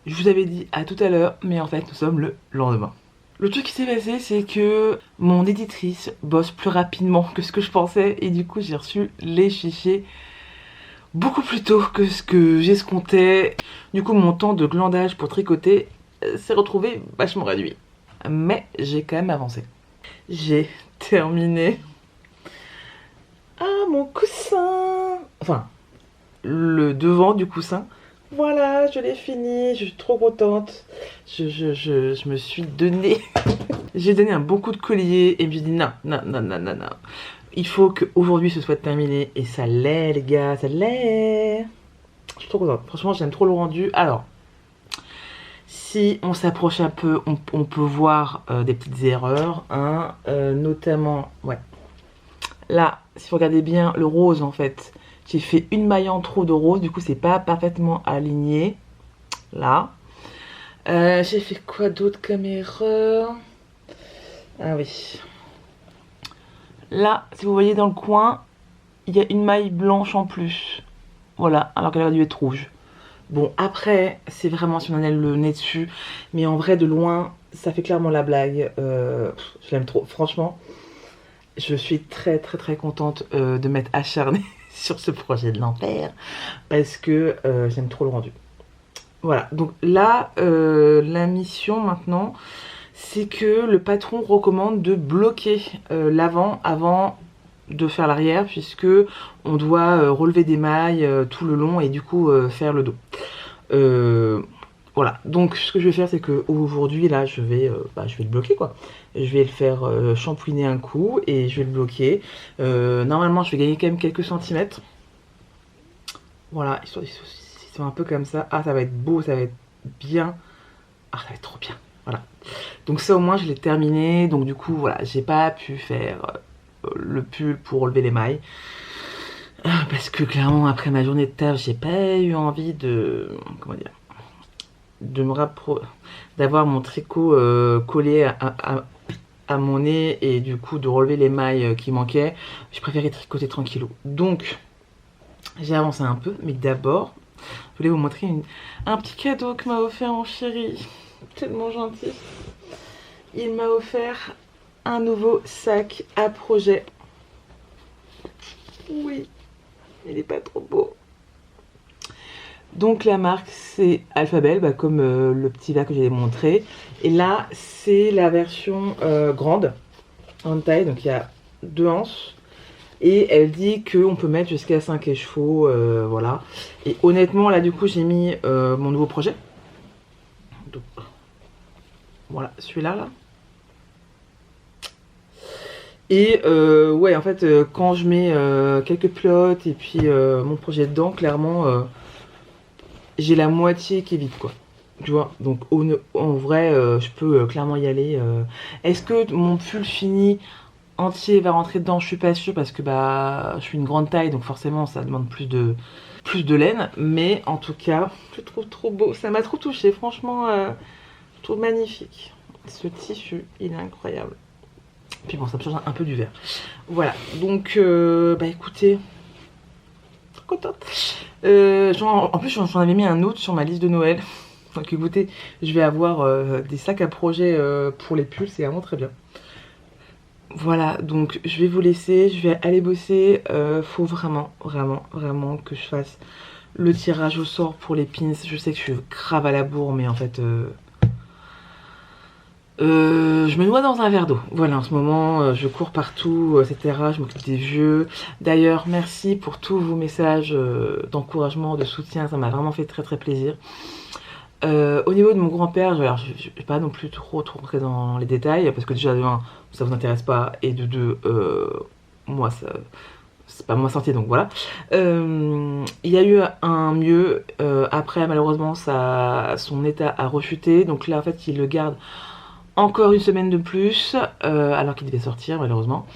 Je vous avais dit à tout à l'heure, mais en fait, nous sommes le lendemain. Le truc qui s'est passé, c'est que mon éditrice bosse plus rapidement que ce que je pensais. Et du coup, j'ai reçu les fichiers beaucoup plus tôt que ce que j'escomptais. Du coup, mon temps de glandage pour tricoter s'est retrouvé vachement réduit. Mais j'ai quand même avancé. J'ai terminé. Ah, mon coussin! Enfin, le devant du coussin. Voilà, je l'ai fini, je suis trop contente. Je me suis donné. J'ai donné un bon coup de collier et je me suis dit non, non, non, non, non, non. Il faut qu'aujourd'hui ce soit terminé. Et ça l'est, les gars, ça l'est. Je suis trop contente. Franchement, j'aime trop le rendu. Alors, si on s'approche un peu, on peut voir des petites erreurs, hein, notamment, ouais. Là, si vous regardez bien le rose, en fait, j'ai fait une maille en trop de rose, du coup, c'est pas parfaitement aligné. Là. J'ai fait quoi d'autre comme erreur? Ah oui. Là, si vous voyez dans le coin, il y a une maille blanche en plus. Voilà, alors qu'elle aurait dû être rouge. Bon, après, c'est vraiment si on a le nez dessus. Mais en vrai, de loin, ça fait clairement la blague. Je l'aime trop. Franchement, je suis très très très contente de m'être acharnée sur ce projet de l'enfer. Parce que j'aime trop le rendu. Voilà, donc là, la mission maintenant, c'est que le patron recommande de bloquer l'avant avant de faire l'arrière, puisque on doit relever des mailles tout le long et du coup faire le dos. Voilà, donc ce que je vais faire, c'est que aujourd'hui là, je vais le bloquer quoi. Je vais le faire shampouiner un coup et je vais le bloquer. Normalement, je vais gagner quand même quelques centimètres. Voilà, ils sont un peu comme ça. Ah, ça va être beau, ça va être bien. Ah, ça va être trop bien. Voilà. Donc ça au moins je l'ai terminé. Donc du coup voilà, j'ai pas pu faire le pull pour relever les mailles. Parce que clairement après ma journée de taf, j'ai pas eu envie de... Comment dire, de me d'avoir mon tricot collé à mon nez et du coup de relever les mailles qui manquaient. J'ai préféré tricoter tranquillou. Donc j'ai avancé un peu, mais d'abord je voulais vous montrer un petit cadeau que m'a offert mon chéri. Tellement gentil. Il m'a offert un nouveau sac à projet. Oui, il est pas trop beau. Donc la marque c'est Alphabel, bah, comme le petit là que j'ai montré. Et là c'est la version grande en taille, donc il y a 2 anses. Et elle dit qu'on peut mettre jusqu'à 5 écheveaux, voilà. Et honnêtement là du coup j'ai mis mon nouveau projet. Donc, voilà, celui-là là. Et ouais en fait quand je mets quelques plots et puis mon projet dedans, clairement j'ai la moitié qui est vide quoi. Tu vois, donc en vrai je peux clairement y aller. Est-ce que mon pull fini entier va rentrer dedans? Je suis pas sûre parce que bah je suis une grande taille donc forcément ça demande plus de laine. Mais en tout cas, je trouve trop beau. Ça m'a trop touchée, franchement, je trouve magnifique. Ce tissu, il est incroyable. Puis bon, ça me change un peu du vert. Voilà, donc bah écoutez, trop contente. En plus, j'en avais mis un autre sur ma liste de Noël. Donc écoutez, je vais avoir des sacs à projet pour les pulls, c'est vraiment très bien. Voilà, donc je vais vous laisser, je vais aller bosser. Faut vraiment que je fasse le tirage au sort pour les pins. Je sais que je suis grave à la bourre, mais en fait... je me noie dans un verre d'eau. Voilà, en ce moment, je cours partout, etc. Je m'occupe des vieux. D'ailleurs, merci pour tous vos messages d'encouragement, de soutien. Ça m'a vraiment fait très plaisir. Au niveau de mon grand-père, alors je vais pas non plus trop rentrer dans les détails, parce que déjà de 1, ça vous intéresse pas, et de 2, moi, c'est pas ma santé, donc voilà. Il y a eu un mieux, après malheureusement son état a rechuté, donc là en fait il le garde encore une semaine de plus, alors qu'il devait sortir malheureusement.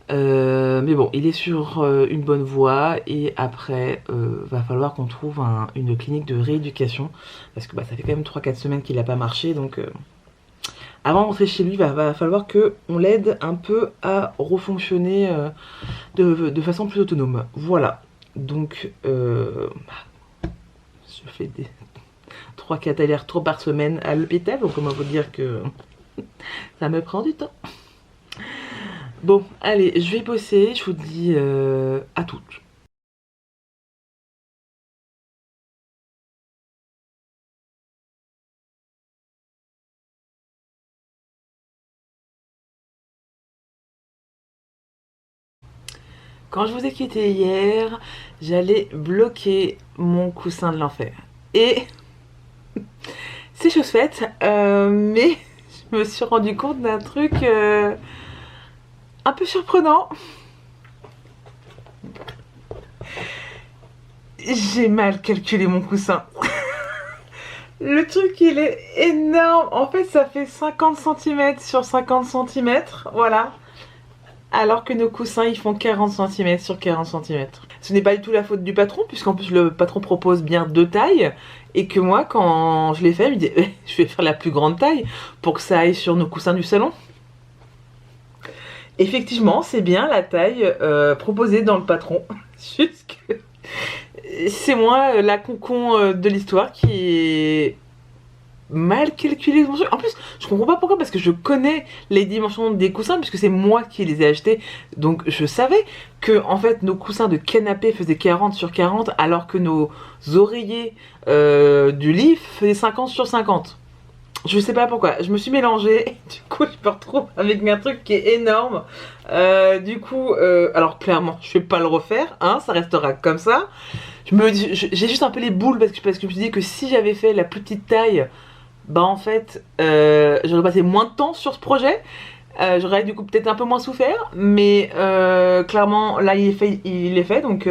Mais bon, il est sur une bonne voie et après va falloir qu'on trouve une clinique de rééducation parce que bah, ça fait quand même 3-4 semaines qu'il n'a pas marché, donc avant de rentrer chez lui, va falloir qu'on l'aide un peu à refonctionner de façon plus autonome. Voilà, donc je fais des 3-4 allers-retours par semaine à l'hôpital, donc comment vous dire que ça me prend du temps. Bon, allez, je vais bosser, je vous dis à toutes. Quand je vous ai quitté hier, j'allais bloquer mon coussin de l'enfer. Et c'est chose faite, mais je me suis rendu compte d'un truc un peu surprenant. J'ai mal calculé mon coussin. Le truc, il est énorme. En fait, ça fait 50 cm sur 50 cm. Voilà. Alors que nos coussins, ils font 40 cm sur 40 cm. Ce n'est pas du tout la faute du patron, puisqu'en plus, le patron propose bien 2 tailles. Et que moi, quand je l'ai fait, il me dit je vais faire la plus grande taille pour que ça aille sur nos coussins du salon. Effectivement, c'est bien la taille proposée dans le patron. Juste que c'est moi la concon de l'histoire qui est mal calculé. En plus, je comprends pas pourquoi, parce que je connais les dimensions des coussins, puisque c'est moi qui les ai achetés. Donc je savais que en fait nos coussins de canapé faisaient 40 sur 40, alors que nos oreillers du lit faisaient 50 sur 50. Je sais pas pourquoi, je me suis mélangée, du coup je me retrouve avec un truc qui est énorme. Du coup, alors clairement, je vais pas le refaire, hein, ça restera comme ça. J'ai juste un peu les boules parce que je me suis dit que si j'avais fait la plus petite taille, bah en fait, j'aurais passé moins de temps sur ce projet. J'aurais du coup peut-être un peu moins souffert, mais clairement là il est fait, donc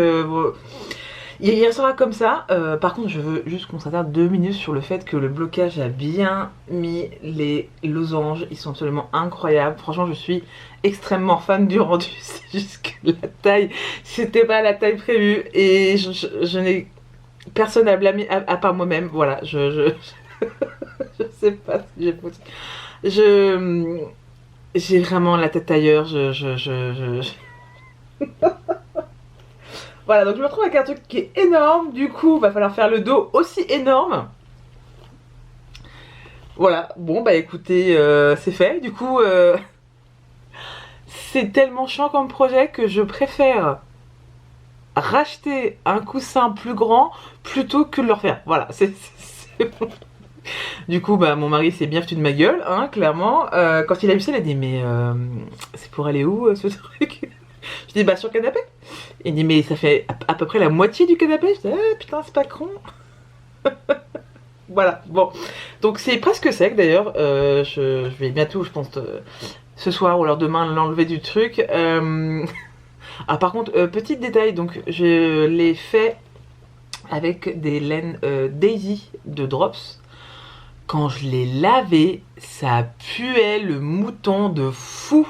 Il restera comme ça. Par contre, je veux juste qu'on s'attarde 2 minutes sur le fait que le blocage a bien mis les losanges. Ils sont absolument incroyables. Franchement, je suis extrêmement fan du rendu. C'est juste que la taille, c'était pas la taille prévue. Et je n'ai personne à blâmer à part moi-même. Voilà, je sais pas si j'ai foutu. Je, j'ai vraiment la tête ailleurs. Voilà, donc je me retrouve avec un truc qui est énorme. Du coup, va falloir faire le dos aussi énorme. Voilà, bon bah écoutez, c'est fait. Du coup, c'est tellement chiant comme projet que je préfère racheter un coussin plus grand plutôt que de le refaire. Voilà, bon. Du coup, bah mon mari s'est bien foutu de ma gueule, hein, clairement. Quand il a vu ça, il a dit mais c'est pour aller où ce truc? Je dis bah sur le canapé. Il dit mais ça fait à peu près la moitié du canapé. Je dis ah, putain c'est pas con. Voilà, bon. Donc c'est presque sec d'ailleurs. Je vais bientôt, je pense, ce soir ou alors demain l'enlever du truc. Ah par contre, petit détail, donc je l'ai fait avec des laines Daisy de Drops. Quand je l'ai lavé, ça puait le mouton de fou.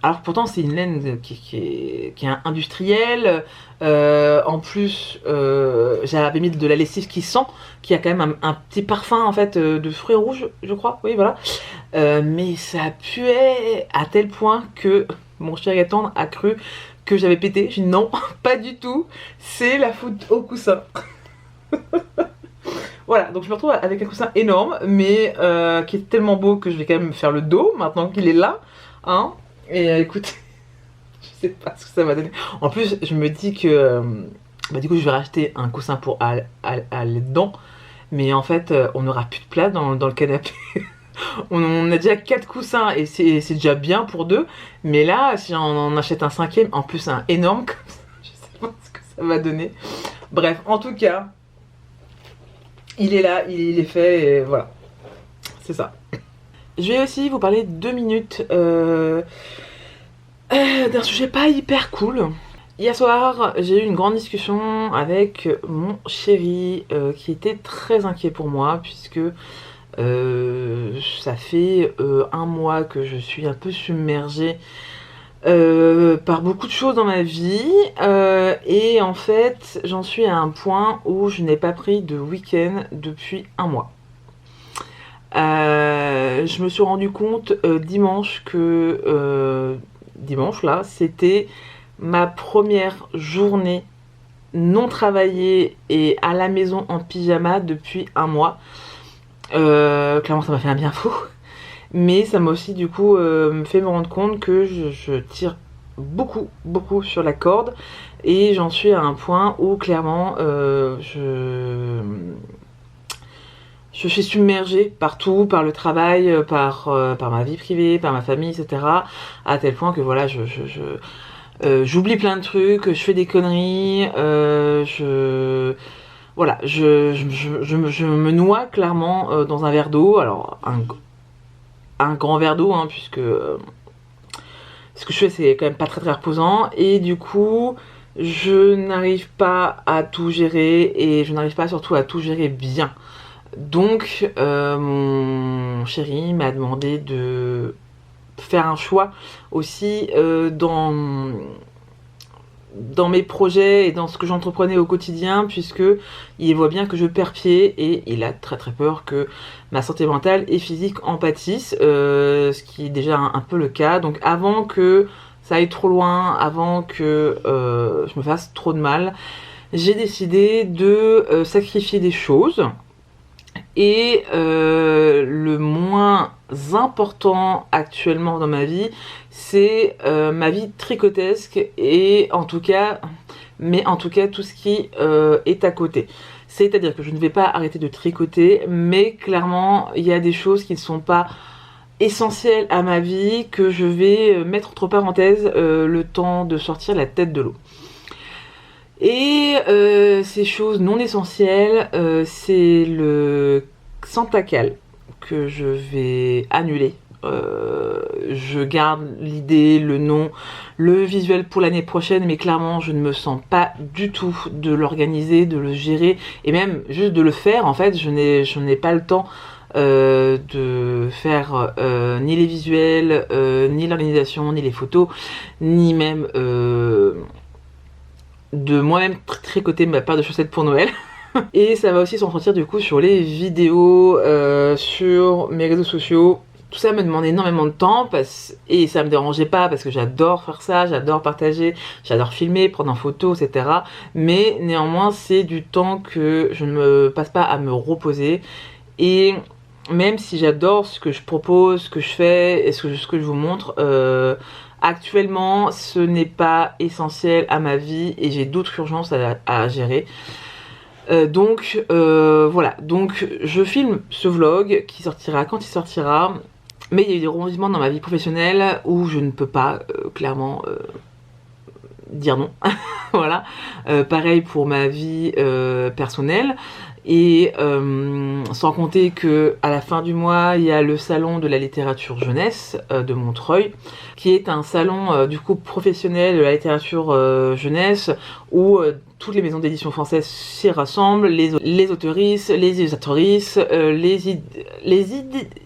Alors pourtant c'est une laine qui est industrielle. En plus, j'avais mis de la lessive qui sent, qui a quand même un petit parfum en fait de fruits rouges, je crois. Oui, voilà. Mais ça puait à tel point que mon cher Gaëtan a cru que j'avais pété. J'ai dit non, pas du tout. C'est la faute au coussin. Voilà, donc je me retrouve avec un coussin énorme, mais qui est tellement beau que je vais quand même faire le dos maintenant qu'il est là. Hein. Et écoute, je sais pas ce que ça va donner. En plus, je me dis que bah, du coup, je vais racheter un coussin pour aller dedans. Mais en fait, on n'aura plus de place dans le canapé. On a déjà 4 coussins et c'est déjà bien pour 2. Mais là, si on en achète un 5e, en plus un énorme, comme ça, je sais pas ce que ça va donner. Bref, en tout cas, il est là, il est fait et voilà. C'est ça. Je vais aussi vous parler 2 minutes d'un sujet pas hyper cool. Hier soir, j'ai eu une grande discussion avec mon chéri qui était très inquiet pour moi puisque ça fait 1 mois que je suis un peu submergée par beaucoup de choses dans ma vie et en fait j'en suis à un point où je n'ai pas pris de week-end depuis 1 mois. Je me suis rendu compte dimanche que dimanche là c'était ma première journée non travaillée et à la maison en pyjama depuis 1 mois. Clairement ça m'a fait un bien fou, mais ça m'a aussi du coup fait me rendre compte que je tire beaucoup sur la corde et j'en suis à un point où clairement je suis submergée partout, par le travail, par ma vie privée, par ma famille, etc. À tel point que voilà, j'oublie plein de trucs, je fais des conneries, voilà, je me noie clairement dans un verre d'eau. Alors un grand verre d'eau, hein, puisque ce que je fais c'est quand même pas très reposant. Et du coup, je n'arrive pas à tout gérer et je n'arrive pas surtout à tout gérer bien. Donc mon chéri m'a demandé de faire un choix aussi dans mes projets et dans ce que j'entreprenais au quotidien, puisque il voit bien que je perds pied et il a très peur que ma santé mentale et physique en pâtissent, ce qui est déjà un peu le cas. Donc avant que ça aille trop loin, avant que je me fasse trop de mal, j'ai décidé de sacrifier des choses. Et le moins important actuellement dans ma vie, c'est ma vie tricotesque et en tout cas tout ce qui est à côté. C'est-à-dire que je ne vais pas arrêter de tricoter, mais clairement il y a des choses qui ne sont pas essentielles à ma vie que je vais mettre entre parenthèses le temps de sortir la tête de l'eau. Et ces choses non essentielles, c'est le Santacal que je vais annuler, je garde l'idée, le nom, le visuel pour l'année prochaine, mais clairement je ne me sens pas du tout de l'organiser, de le gérer, et même juste de le faire. En fait, je n'ai pas le temps de faire ni les visuels, ni l'organisation, ni les photos, ni même de moi-même tricoter ma paire de chaussettes pour Noël. Et ça va aussi se ressentir du coup sur les vidéos, sur mes réseaux sociaux. Tout ça me demande énormément de temps et ça me dérangeait pas parce que j'adore faire ça, j'adore partager, j'adore filmer, prendre en photo, etc. Mais néanmoins c'est du temps que je ne me passe pas à me reposer. Et même si j'adore ce que je propose, ce que je fais et ce que je vous montre, actuellement ce n'est pas essentiel à ma vie et j'ai d'autres urgences à gérer. Donc voilà, donc je filme ce vlog qui sortira quand il sortira, mais il y a eu des rebondissements dans ma vie professionnelle où je ne peux pas clairement dire non. Voilà, pareil pour ma vie personnelle. Et sans compter que à la fin du mois il y a le salon de la littérature jeunesse de Montreuil, qui est un salon du coup professionnel de la littérature jeunesse où toutes les maisons d'édition françaises s'y rassemblent, les auteuristes, les illustratrices, les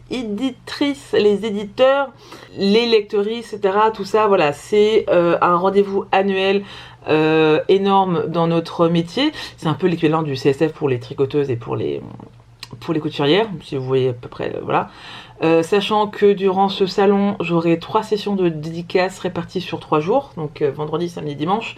éditrices, les éditeurs, les lectrices, etc. Tout ça, voilà, c'est un rendez-vous annuel énorme dans notre métier. C'est un peu l'équivalent du CSF pour les tricoteuses et pour les couturières, si vous voyez à peu près, voilà. Sachant que durant ce salon, j'aurai 3 sessions de dédicaces réparties sur 3 jours, donc vendredi, samedi, dimanche.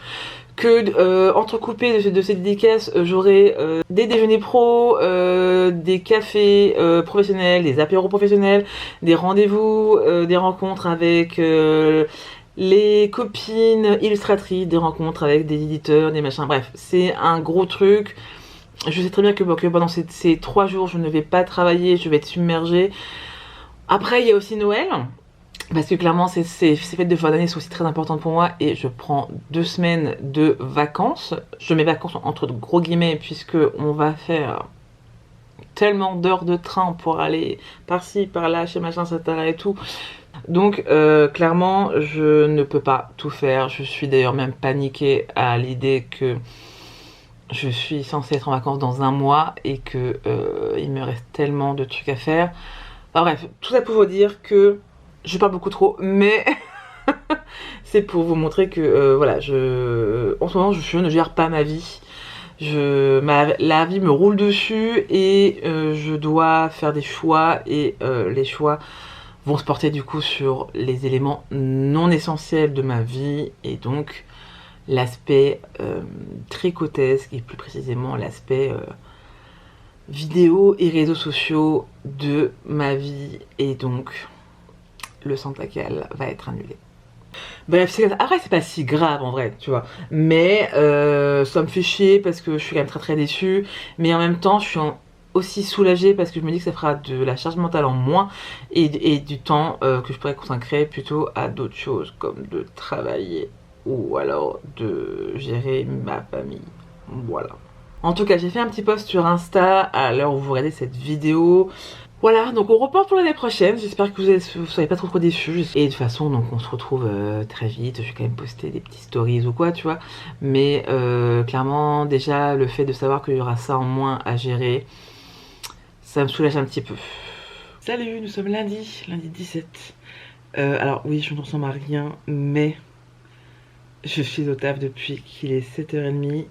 Que entrecoupé de ces dédicaces, j'aurai des déjeuners pro, des cafés professionnels, des apéros professionnels, des rendez-vous, des rencontres avec les copines illustratrices, des rencontres avec des éditeurs, des machins, bref, c'est un gros truc. Je sais très bien que pendant ces 3 jours, je ne vais pas travailler, je vais être submergée. Après, il y a aussi Noël, parce que clairement, ces fêtes de fin d'année sont aussi très importantes pour moi, et je prends 2 semaines de vacances. Je mets vacances entre gros guillemets, puisque on va faire tellement d'heures de train pour aller par-ci, par-là, chez machin, etc. et tout. Donc clairement je ne peux pas tout faire. Je suis d'ailleurs même paniquée à l'idée que je suis censée être en vacances dans 1 mois et que il me reste tellement de trucs à faire. Enfin, bref, tout ça pour vous dire que je parle beaucoup trop, mais c'est pour vous montrer que voilà, en ce moment je ne gère pas ma vie. La vie me roule dessus et je dois faire des choix, et les choix vont se porter du coup sur les éléments non essentiels de ma vie, et donc l'aspect tricotesque et plus précisément l'aspect vidéo et réseaux sociaux de ma vie, et donc le centre laquelle va être annulé. Bref, après c'est pas si grave en vrai, tu vois, mais ça me fait chier parce que je suis quand même très très déçue, mais en même temps je suis aussi soulagée parce que je me dis que ça fera de la charge mentale en moins et du temps que je pourrais consacrer plutôt à d'autres choses, comme de travailler ou alors de gérer ma famille. Voilà. En tout cas, j'ai fait un petit post sur Insta à l'heure où vous regardez cette vidéo. Voilà, donc on reporte pour l'année prochaine. J'espère que vous ne serez pas trop déçus. Et de toute façon, donc on se retrouve très vite. Je vais quand même poster des petits stories ou quoi, tu vois. Mais clairement, déjà, le fait de savoir qu'il y aura ça en moins à gérer, ça me soulage un petit peu. Salut, nous sommes lundi 17. Alors oui, je ne ressemble à rien, mais je suis au taf depuis qu'il est 7h30.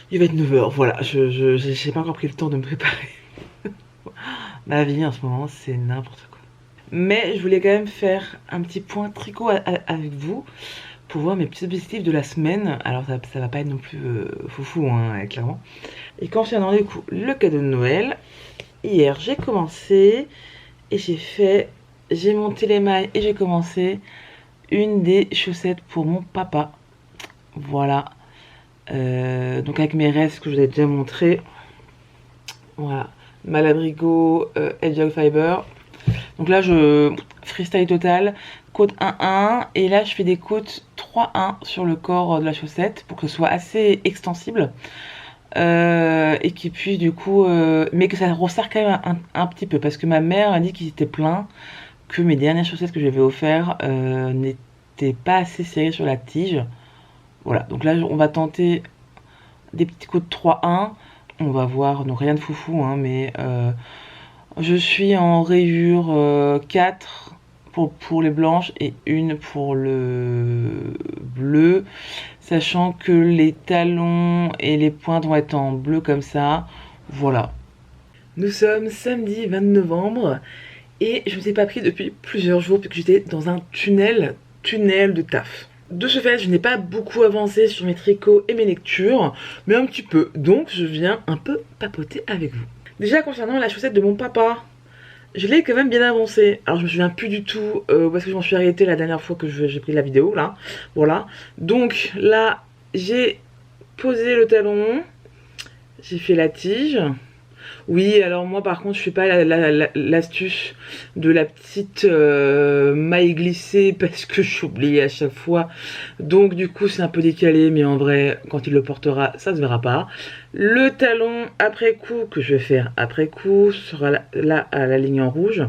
Il va être 9h, voilà, j'ai pas encore pris le temps de me préparer. Ma vie en ce moment, c'est n'importe quoi. Mais je voulais quand même faire un petit point tricot avec vous pour voir mes petits objectifs de la semaine. Alors ça va pas être non plus foufou, hein, clairement. Et concernant du coup le cadeau de Noël, hier j'ai commencé et j'ai monté les mailles et j'ai commencé une des chaussettes pour mon papa. Voilà. Donc avec mes restes que je vous ai déjà montré. Voilà. Malabrigo, Hedgehog Fiber. Donc là je freestyle total, côte 1-1, et là je fais des côtes 3-1 sur le corps de la chaussette pour que ce soit assez extensible et qui puisse du coup mais que ça resserre quand même un petit peu, parce que ma mère a dit qu'ils étaient pleins, que mes dernières chaussettes que j'avais offert n'étaient pas assez serrées sur la tige. Voilà, donc là on va tenter des petits coups de 3-1. On va voir, donc rien de foufou, hein, mais je suis en rayure 4 pour les blanches et une pour le bleu, sachant que les talons et les pointes vont être en bleu comme ça. Voilà. Nous sommes samedi 29 novembre et je ne vous ai pas pris depuis plusieurs jours puisque j'étais dans un tunnel de taf. De ce fait, je n'ai pas beaucoup avancé sur mes tricots et mes lectures, mais un petit peu, donc je viens un peu papoter avec vous. Déjà concernant la chaussette de mon papa, je l'ai quand même bien avancé. Alors je me souviens plus du tout où est-ce que je m'en suis arrêtée la dernière fois que j'ai pris la vidéo là. Voilà. Donc là j'ai posé le talon, j'ai fait la tige. Oui, alors moi par contre je fais pas l'astuce de la petite maille glissée parce que j'oublie à chaque fois. Donc du coup c'est un peu décalé, mais en vrai quand il le portera ça se verra pas. Le talon après coup que je vais faire après coup sera là à la ligne en rouge.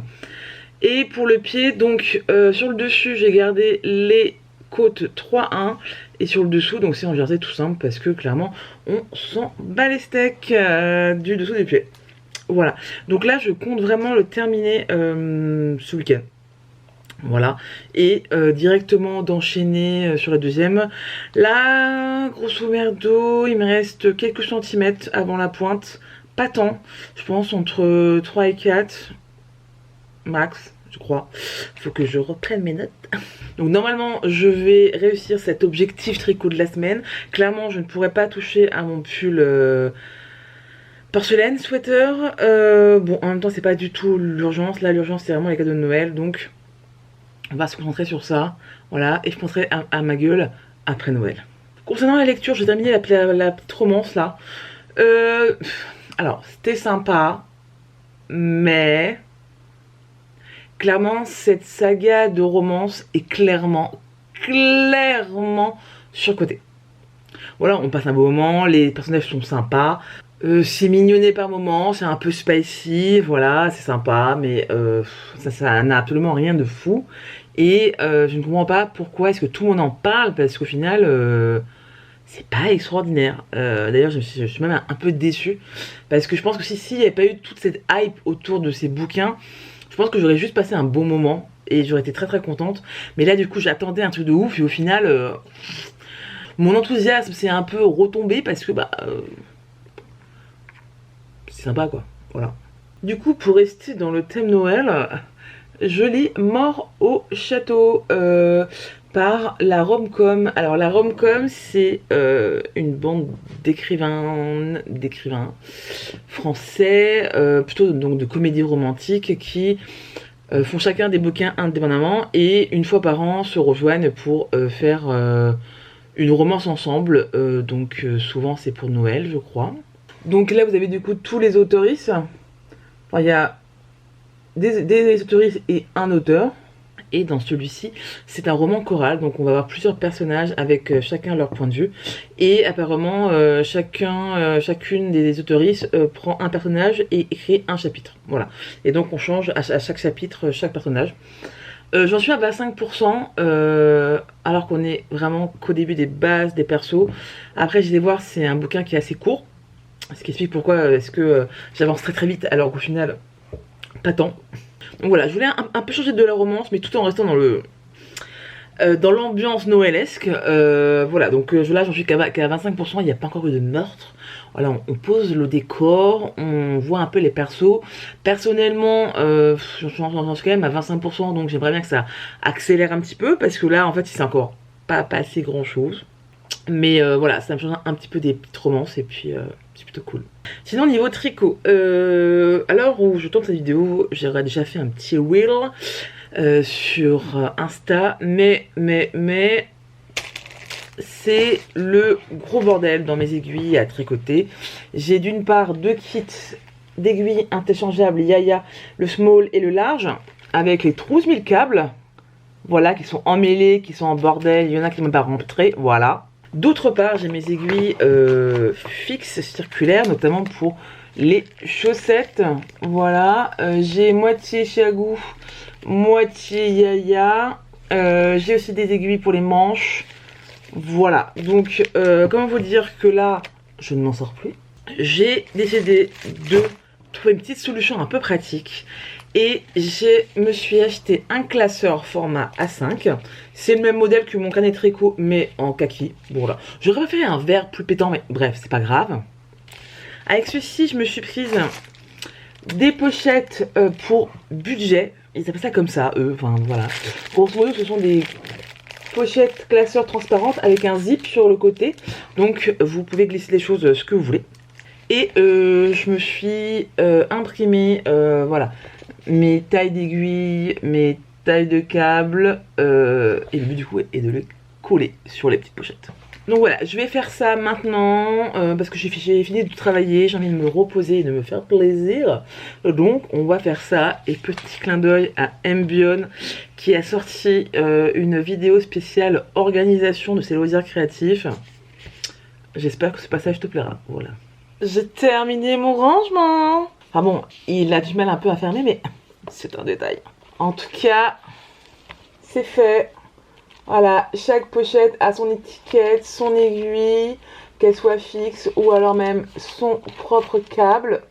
Et pour le pied, donc sur le dessus j'ai gardé les côtes 3-1 et sur le dessous donc c'est en jersey tout simple parce que clairement on s'en bat les steaks du dessous des pieds. Voilà, donc là je compte vraiment le terminer ce week-end. Voilà, et directement d'enchaîner sur la deuxième. Là, grosso merdo, il me reste quelques centimètres avant la pointe. Pas tant, je pense entre 3 et 4 max, je crois. Il faut que je reprenne mes notes. Donc normalement, je vais réussir cet objectif tricot de la semaine. Clairement, je ne pourrais pas toucher à mon pull porcelaine, sweater. Bon, en même temps, c'est pas du tout l'urgence. Là, l'urgence, c'est vraiment les cadeaux de Noël. Donc, on va se concentrer sur ça. Voilà, et je penserai à ma gueule après Noël. Concernant la lecture, j'ai terminé la petite romance là. Alors, c'était sympa, mais clairement, cette saga de romance est clairement surcotée. Voilà, on passe un beau moment, les personnages sont sympas. C'est mignonné par moments, c'est un peu spicy, voilà, c'est sympa, mais ça n'a absolument rien de fou. Et je ne comprends pas pourquoi est-ce que tout le monde en parle, parce qu'au final, c'est pas extraordinaire. D'ailleurs, je suis même un peu déçue, parce que je pense que s'il n'y avait pas eu toute cette hype autour de ces bouquins, je pense que j'aurais juste passé un bon moment, et j'aurais été très très contente. Mais là, du coup, j'attendais un truc de ouf, et au final, mon enthousiasme s'est un peu retombé, parce que, c'est sympa quoi, voilà. Du coup, pour rester dans le thème Noël, je lis Mort au château par la Rom-Com. Alors la Rom-Com, c'est une bande d'écrivains français, plutôt donc de comédies romantiques qui font chacun des bouquins indépendamment et une fois par an se rejoignent pour faire une romance ensemble. Donc souvent c'est pour Noël, je crois. Donc là, vous avez du coup tous les autoristes. Enfin, il y a des autoristes et un auteur. Et dans celui-ci, c'est un roman choral. Donc on va avoir plusieurs personnages avec chacun leur point de vue. Et apparemment, chacune des autoristes prend un personnage et écrit un chapitre. Voilà. Et donc on change à chaque chapitre, chaque personnage. J'en suis à 25%, alors qu'on est vraiment qu'au début des bases, des persos. Après, j'ai été voir, c'est un bouquin qui est assez court. Ce qui explique pourquoi est-ce que j'avance très très vite alors qu'au final, pas tant. Donc voilà, je voulais un peu changer de la romance, mais tout en restant dans l'ambiance noëlesque. Voilà, donc là j'en suis qu'à 25%, il n'y a pas encore eu de meurtre. Voilà, on pose le décor, on voit un peu les persos. Personnellement, j'en suis quand même à 25%, donc j'aimerais bien que ça accélère un petit peu, parce que là en fait c'est encore pas passé grand chose. Mais voilà, ça me change un petit peu des petites romances et puis c'est plutôt cool. Sinon niveau tricot, à l'heure où je tourne cette vidéo, j'aurais déjà fait un petit reel sur Insta, mais c'est le gros bordel dans mes aiguilles à tricoter. J'ai d'une part deux kits d'aiguilles interchangeables Yaya, le small et le large, avec les 12 000 câbles, voilà, qui sont emmêlés, qui sont en bordel, il y en a qui ne sont même pas rentrés, voilà. D'autre part, j'ai mes aiguilles fixes, circulaires, notamment pour les chaussettes. Voilà, j'ai moitié chez Agou, moitié yaya. J'ai aussi des aiguilles pour les manches. Voilà, donc comment vous dire que là, je ne m'en sors plus. J'ai décidé de trouver une petite solution un peu pratique. Et je me suis acheté un classeur format A5. C'est le même modèle que mon carnet de tricot, mais en kaki. Bon là, j'aurais préféré un vert plus pétant, mais bref, c'est pas grave. Avec ceci, je me suis prise des pochettes pour budget. Ils appellent ça comme ça, eux. Enfin voilà. Grosso modo, ce sont des pochettes classeurs transparentes avec un zip sur le côté. Donc vous pouvez glisser les choses ce que vous voulez. Et je me suis imprimé, voilà, mes tailles d'aiguilles, mes tailles de câbles, et le but du coup est de les coller sur les petites pochettes. Donc voilà, je vais faire ça maintenant, parce que j'ai fini de travailler, j'ai envie de me reposer et de me faire plaisir. Donc on va faire ça, et petit clin d'œil à Mbion, qui a sorti une vidéo spéciale organisation de ses loisirs créatifs. J'espère que ce passage te plaira, voilà. J'ai terminé mon rangement. Enfin bon, il a du mal un peu à fermer, mais c'est un détail. En tout cas, c'est fait. Voilà, chaque pochette a son étiquette, son aiguille, qu'elle soit fixe ou alors même son propre câble.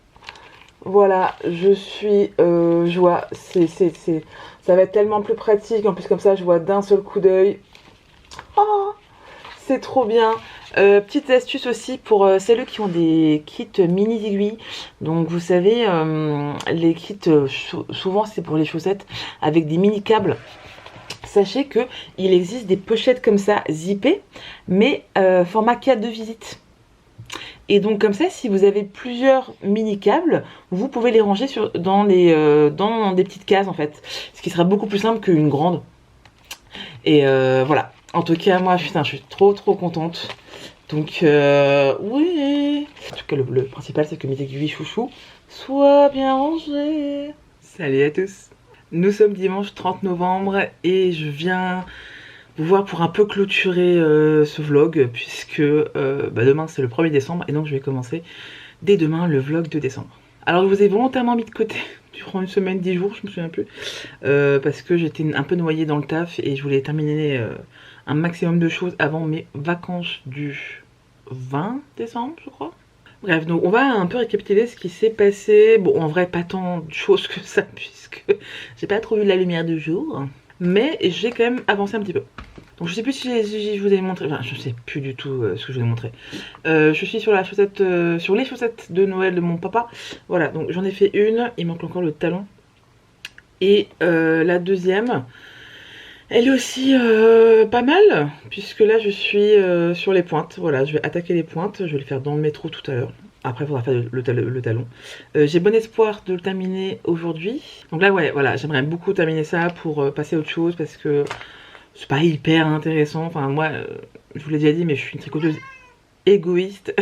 Voilà, je vois, ça va être tellement plus pratique. En plus comme ça, je vois d'un seul coup d'œil. Oh, c'est trop bien. Petite astuce aussi pour celles qui ont des kits mini aiguilles. Donc vous savez, les kits, souvent c'est pour les chaussettes avec des mini câbles. Sachez que il existe des pochettes comme ça zippées, mais format carte de visite. Et donc comme ça, si vous avez plusieurs mini câbles, vous pouvez les ranger dans des petites cases en fait. Ce qui sera beaucoup plus simple qu'une grande. Et voilà. En tout cas, moi, putain, je suis trop contente. Donc, oui. En tout cas, le principal, c'est que mes aiguilles chouchou soient bien rangées. Salut à tous. Nous sommes dimanche 30 novembre et je viens vous voir pour un peu clôturer ce vlog, puisque demain, c'est le 1er décembre et donc je vais commencer dès demain le vlog de décembre. Alors, je vous ai volontairement mis de côté durant une semaine, 10 jours, je me souviens plus, parce que j'étais un peu noyée dans le taf et je voulais terminer un maximum de choses avant mes vacances du 20 décembre, je crois. Bref, donc on va un peu récapituler ce qui s'est passé. Bon, en vrai, pas tant de choses que ça, puisque j'ai pas trop vu la lumière du jour, mais j'ai quand même avancé un petit peu. Donc je sais plus si je vous ai montré, enfin je sais plus du tout ce que je vous ai montré. Je suis sur la chaussette, sur les chaussettes de Noël de mon papa. Voilà, donc j'en ai fait une, il manque encore le talon. Et la deuxième, elle est aussi pas mal, puisque là je suis sur les pointes. Voilà, je vais attaquer les pointes, je vais le faire dans le métro tout à l'heure. Après il faudra faire le talon. J'ai bon espoir de le terminer aujourd'hui. Donc là ouais, voilà, j'aimerais beaucoup terminer ça pour passer à autre chose, parce que c'est pas hyper intéressant. Enfin moi, je vous l'ai déjà dit, mais je suis une tricoteuse égoïste.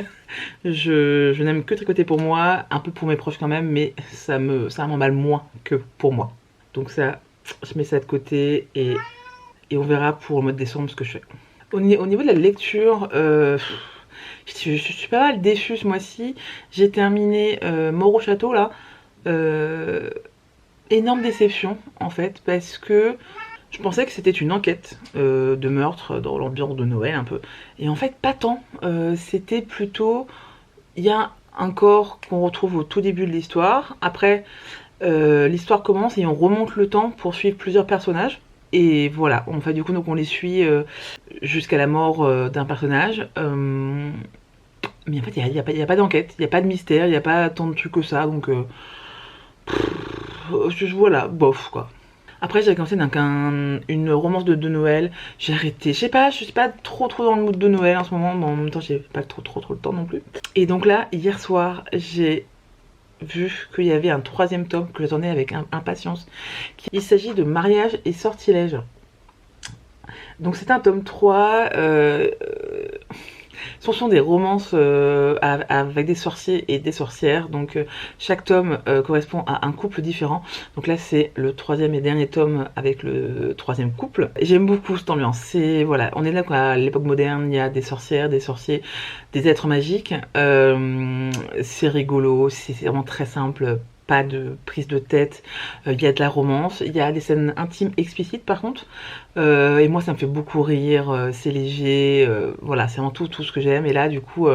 je n'aime que tricoter pour moi, un peu pour mes proches quand même, mais ça m'emballe moins que pour moi. Donc ça, je mets ça de côté et on verra pour le mois de décembre ce que je fais. Au niveau de la lecture, je suis pas mal déçue ce mois-ci. J'ai terminé Mort au château là. Énorme déception en fait, parce que je pensais que c'était une enquête de meurtre dans l'ambiance de Noël un peu. Et en fait pas tant, c'était plutôt, il y a un corps qu'on retrouve au tout début de l'histoire. Après l'histoire commence et on remonte le temps pour suivre plusieurs personnages. Et voilà, en fait du coup donc on les suit jusqu'à la mort d'un personnage. Mais en fait il n'y a pas d'enquête, il n'y a pas de mystère, il n'y a pas tant de trucs que ça. Donc voilà, bof quoi. Après j'avais commencé donc une romance de Noël, j'ai arrêté, je suis pas trop dans le mood de Noël en ce moment, mais en même temps j'ai pas trop le temps non plus. Et donc là, hier soir, j'ai vu qu'il y avait un 3e tome que j'attendais avec impatience. Il s'agit de Mariage et Sortilège. Donc c'est un tome 3, ce sont des romances avec des sorciers et des sorcières. Donc chaque tome correspond à un couple différent. Donc là c'est le 3e et dernier tome avec le 3e couple. J'aime beaucoup cette ambiance. C'est voilà, on est là quoi, à l'époque moderne, il y a des sorcières, des sorciers, des êtres magiques. C'est rigolo, c'est vraiment très simple. pas de prise de tête, il y a de la romance, il y a des scènes intimes explicites par contre, et moi ça me fait beaucoup rire, c'est léger, voilà, c'est vraiment tout ce que j'aime. Et là du coup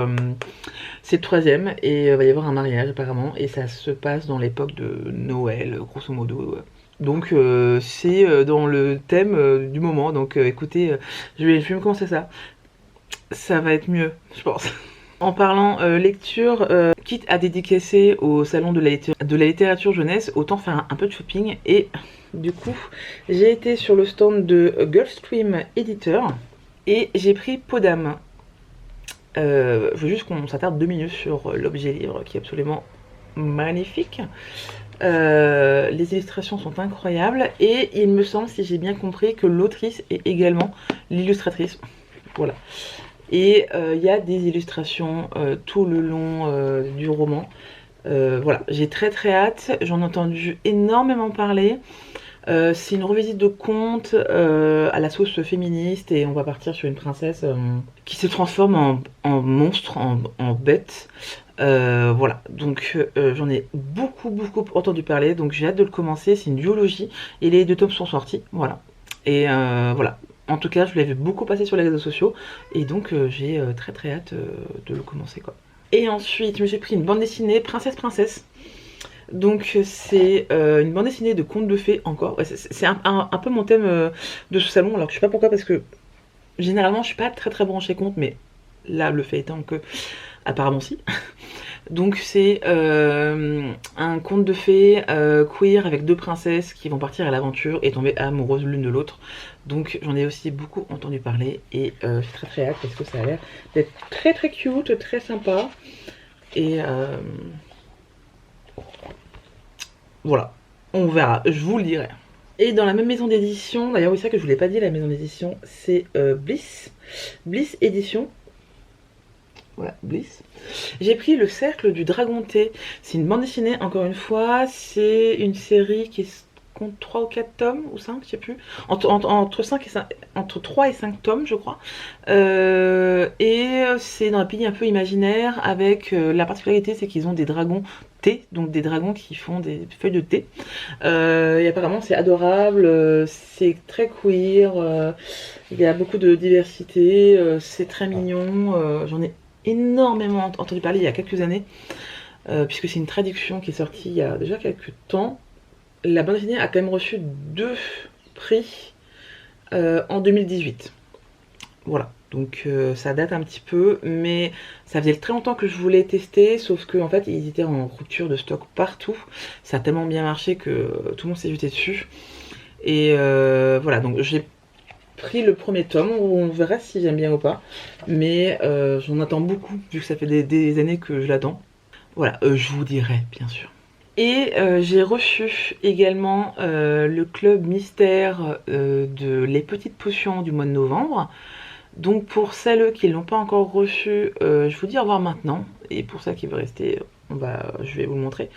c'est le troisième et il va y avoir un mariage apparemment, et ça se passe dans l'époque de Noël grosso modo. Donc c'est dans le thème du moment, donc écoutez, je vais me commencer ça va être mieux je pense. En parlant lecture, quitte à dédicacer au salon de la littérature jeunesse, autant faire un peu de shopping. Et du coup, j'ai été sur le stand de Gulfstream Editor et j'ai pris Podam. Je veux juste qu'on s'attarde 2 minutes sur l'objet livre qui est absolument magnifique. Les illustrations sont incroyables et il me semble, si j'ai bien compris, que l'autrice est également l'illustratrice. Voilà. Et il y a des illustrations tout le long du roman. Voilà, j'ai très hâte, j'en ai entendu énormément parler. C'est une revisite de conte à la sauce féministe, et on va partir sur une princesse qui se transforme en monstre, en bête. Voilà, donc j'en ai beaucoup entendu parler, donc j'ai hâte de le commencer. C'est une duologie et les 2 tomes sont sortis, voilà. Et voilà. En tout cas, je l'avais beaucoup passé sur les réseaux sociaux, et donc j'ai très hâte de le commencer, quoi. Et ensuite, je me suis pris une bande dessinée Princesse. Donc c'est une bande dessinée de contes de fées encore. Ouais, c'est un peu mon thème de ce salon. Alors je sais pas pourquoi, parce que généralement je suis pas très branchée contes, mais là le fait étant que apparemment si. Donc c'est un conte de fées queer avec 2 princesses qui vont partir à l'aventure et tomber amoureuses l'une de l'autre. Donc j'en ai aussi beaucoup entendu parler, et j'ai très hâte parce que ça a l'air d'être très cute, très sympa. Et voilà, on verra, je vous le dirai. Et dans la même maison d'édition, d'ailleurs oui, c'est ça que je vous l'ai pas dit, la maison d'édition c'est Bliss Édition. Voilà, Bliss. J'ai pris Le Cercle du Dragon Thé. C'est une bande dessinée, encore une fois. C'est une série qui compte 3 ou 4 tomes, ou 5, je sais plus. Entre 3 et 5 tomes, je crois. Et c'est dans un pays un peu imaginaire, avec la particularité, c'est qu'ils ont des dragons thé, donc des dragons qui font des feuilles de thé. Et apparemment, c'est adorable, c'est très queer, il y a beaucoup de diversité, c'est très mignon. J'en ai énormément entendu parler il y a quelques années, puisque c'est une traduction qui est sortie il y a déjà quelques temps. La bande dessinée a quand même reçu 2 prix en 2018. Voilà, donc ça date un petit peu, mais ça faisait très longtemps que je voulais tester, sauf que en fait ils étaient en rupture de stock partout. Ça a tellement bien marché que tout le monde s'est jeté dessus. Et voilà, donc j'ai pris le premier tome, on verra si j'aime bien ou pas, mais j'en attends beaucoup vu que ça fait des années que je l'attends. Voilà, je vous dirai bien sûr. Et j'ai reçu également le club mystère de Les Petites Potions du mois de novembre. Donc pour celles qui ne l'ont pas encore reçu, je vous dis au revoir maintenant, et pour celles qui veulent rester, je vais vous le montrer.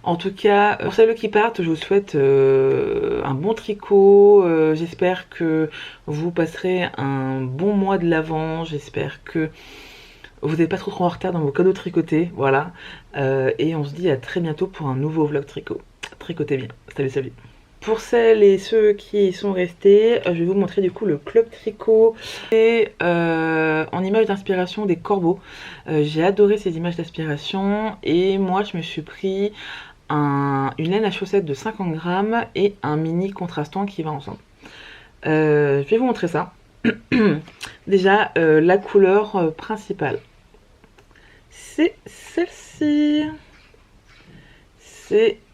En tout cas, pour celles qui partent, je vous souhaite un bon tricot. J'espère que vous passerez un bon mois de l'Avent. J'espère que vous n'êtes pas trop en retard dans vos cadeaux tricotés. Voilà. Et on se dit à très bientôt pour un nouveau vlog tricot. Tricotez bien. Salut. Pour celles et ceux qui y sont restés, je vais vous montrer du coup le club tricot. Et en image d'inspiration des corbeaux. J'ai adoré ces images d'inspiration, et moi je me suis pris une laine à chaussettes de 50 grammes et un mini contrastant qui va ensemble. Je vais vous montrer ça. Déjà la couleur principale, c'est celle-ci.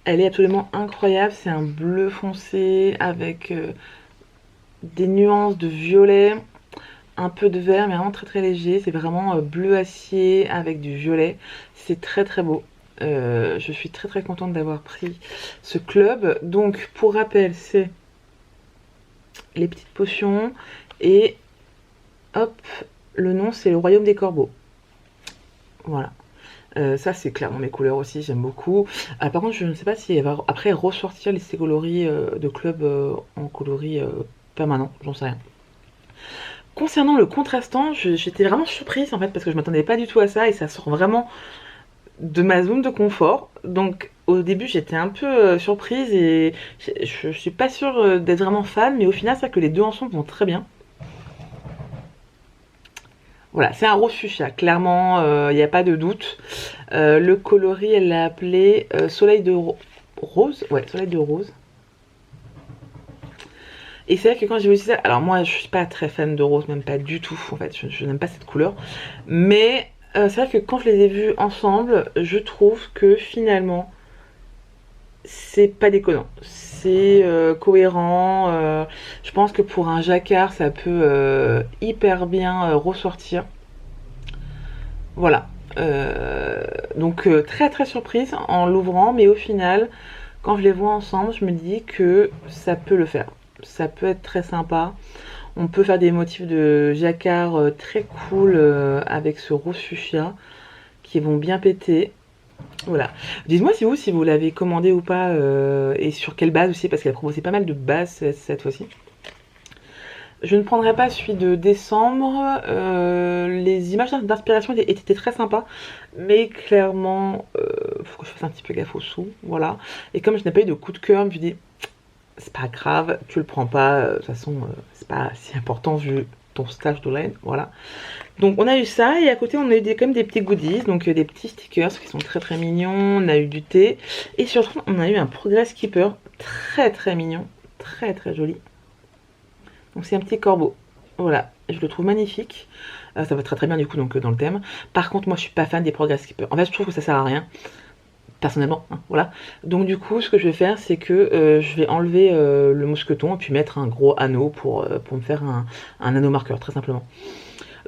Elle est absolument incroyable, c'est un bleu foncé avec des nuances de violet, un peu de vert, mais vraiment très léger. C'est vraiment bleu acier avec du violet, c'est très beau. Je suis très contente d'avoir pris ce club. Donc pour rappel, c'est Les Petites Potions, et hop, le nom c'est Le Royaume des Corbeaux. Voilà. Ça c'est clairement mes couleurs aussi, j'aime beaucoup. Par contre je ne sais pas si elle va après ressortir ces coloris de club en coloris permanent, j'en sais rien. Concernant le contrastant, j'étais vraiment surprise en fait, parce que je m'attendais pas du tout à ça, et ça sort vraiment de ma zone de confort. Donc au début j'étais un peu surprise et je suis pas sûre d'être vraiment fan, mais au final c'est vrai que les deux ensemble vont très bien. Voilà, c'est un rose fuchsia, clairement, il n'y a pas de doute. Le coloris, elle l'a appelé Soleil de Rose. Ouais, Soleil de Rose. Et c'est vrai que quand j'ai vu ça, alors moi je suis pas très fan de rose, même pas du tout, en fait, je n'aime pas cette couleur. Mais c'est vrai que quand je les ai vus ensemble, je trouve que finalement, c'est pas déconnant. C'est cohérent. Je pense que pour un jacquard, ça peut hyper bien ressortir. Voilà. Donc très très surprise en l'ouvrant, mais au final, quand je les vois ensemble, je me dis que ça peut le faire. Ça peut être très sympa. On peut faire des motifs de jacquard très cool avec ce rose fuchsia qui vont bien péter. Voilà. Dites-moi si vous l'avez commandé ou pas et sur quelle base aussi, parce qu'elle a proposé pas mal de bases cette fois-ci. Je ne prendrai pas celui de décembre. Les images d'inspiration étaient très sympas, mais clairement, faut que je fasse un petit peu gaffe au sous. Voilà. Et comme je n'ai pas eu de coup de cœur, je me suis dit, c'est pas grave, tu le prends pas. De toute façon, c'est pas si important vu ton stage de laine. Voilà. Donc on a eu ça et à côté on a eu quand même des petits goodies, donc des petits stickers qui sont très très mignons. On a eu du thé et surtout on a eu un Progress Keeper très très mignon, très très joli. Donc c'est un petit corbeau. Voilà, je le trouve magnifique. Ça va très très bien du coup donc dans le thème. Par contre moi je suis pas fan des Progress Keeper. En fait je trouve que ça sert à rien. Personnellement, hein, voilà. Donc du coup ce que je vais faire c'est que je vais enlever le mousqueton et puis mettre un gros anneau pour me faire un anneau marqueur très simplement.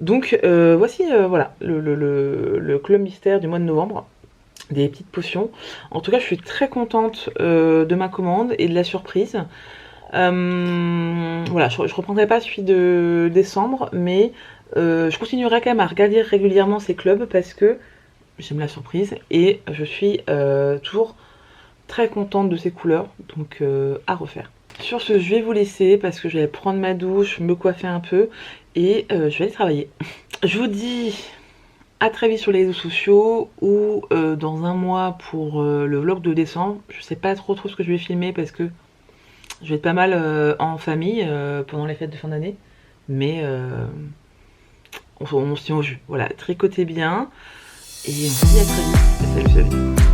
Donc voici voilà le club mystère du mois de novembre. Des petites potions. En tout cas je suis très contente de ma commande et de la surprise. Voilà, je reprendrai pas celui de décembre, mais je continuerai quand même à regarder régulièrement ces clubs parce que j'aime la surprise et je suis toujours très contente de ces couleurs, donc à refaire. Sur ce, je vais vous laisser parce que je vais prendre ma douche, me coiffer un peu et je vais aller travailler. Je vous dis à très vite sur les réseaux sociaux ou dans un mois pour le vlog de décembre. Je sais pas trop ce que je vais filmer parce que je vais être pas mal en famille pendant les fêtes de fin d'année. Mais on se tient au jus. Voilà, tricotez bien. Et on se dit à très vite. Salut, salut.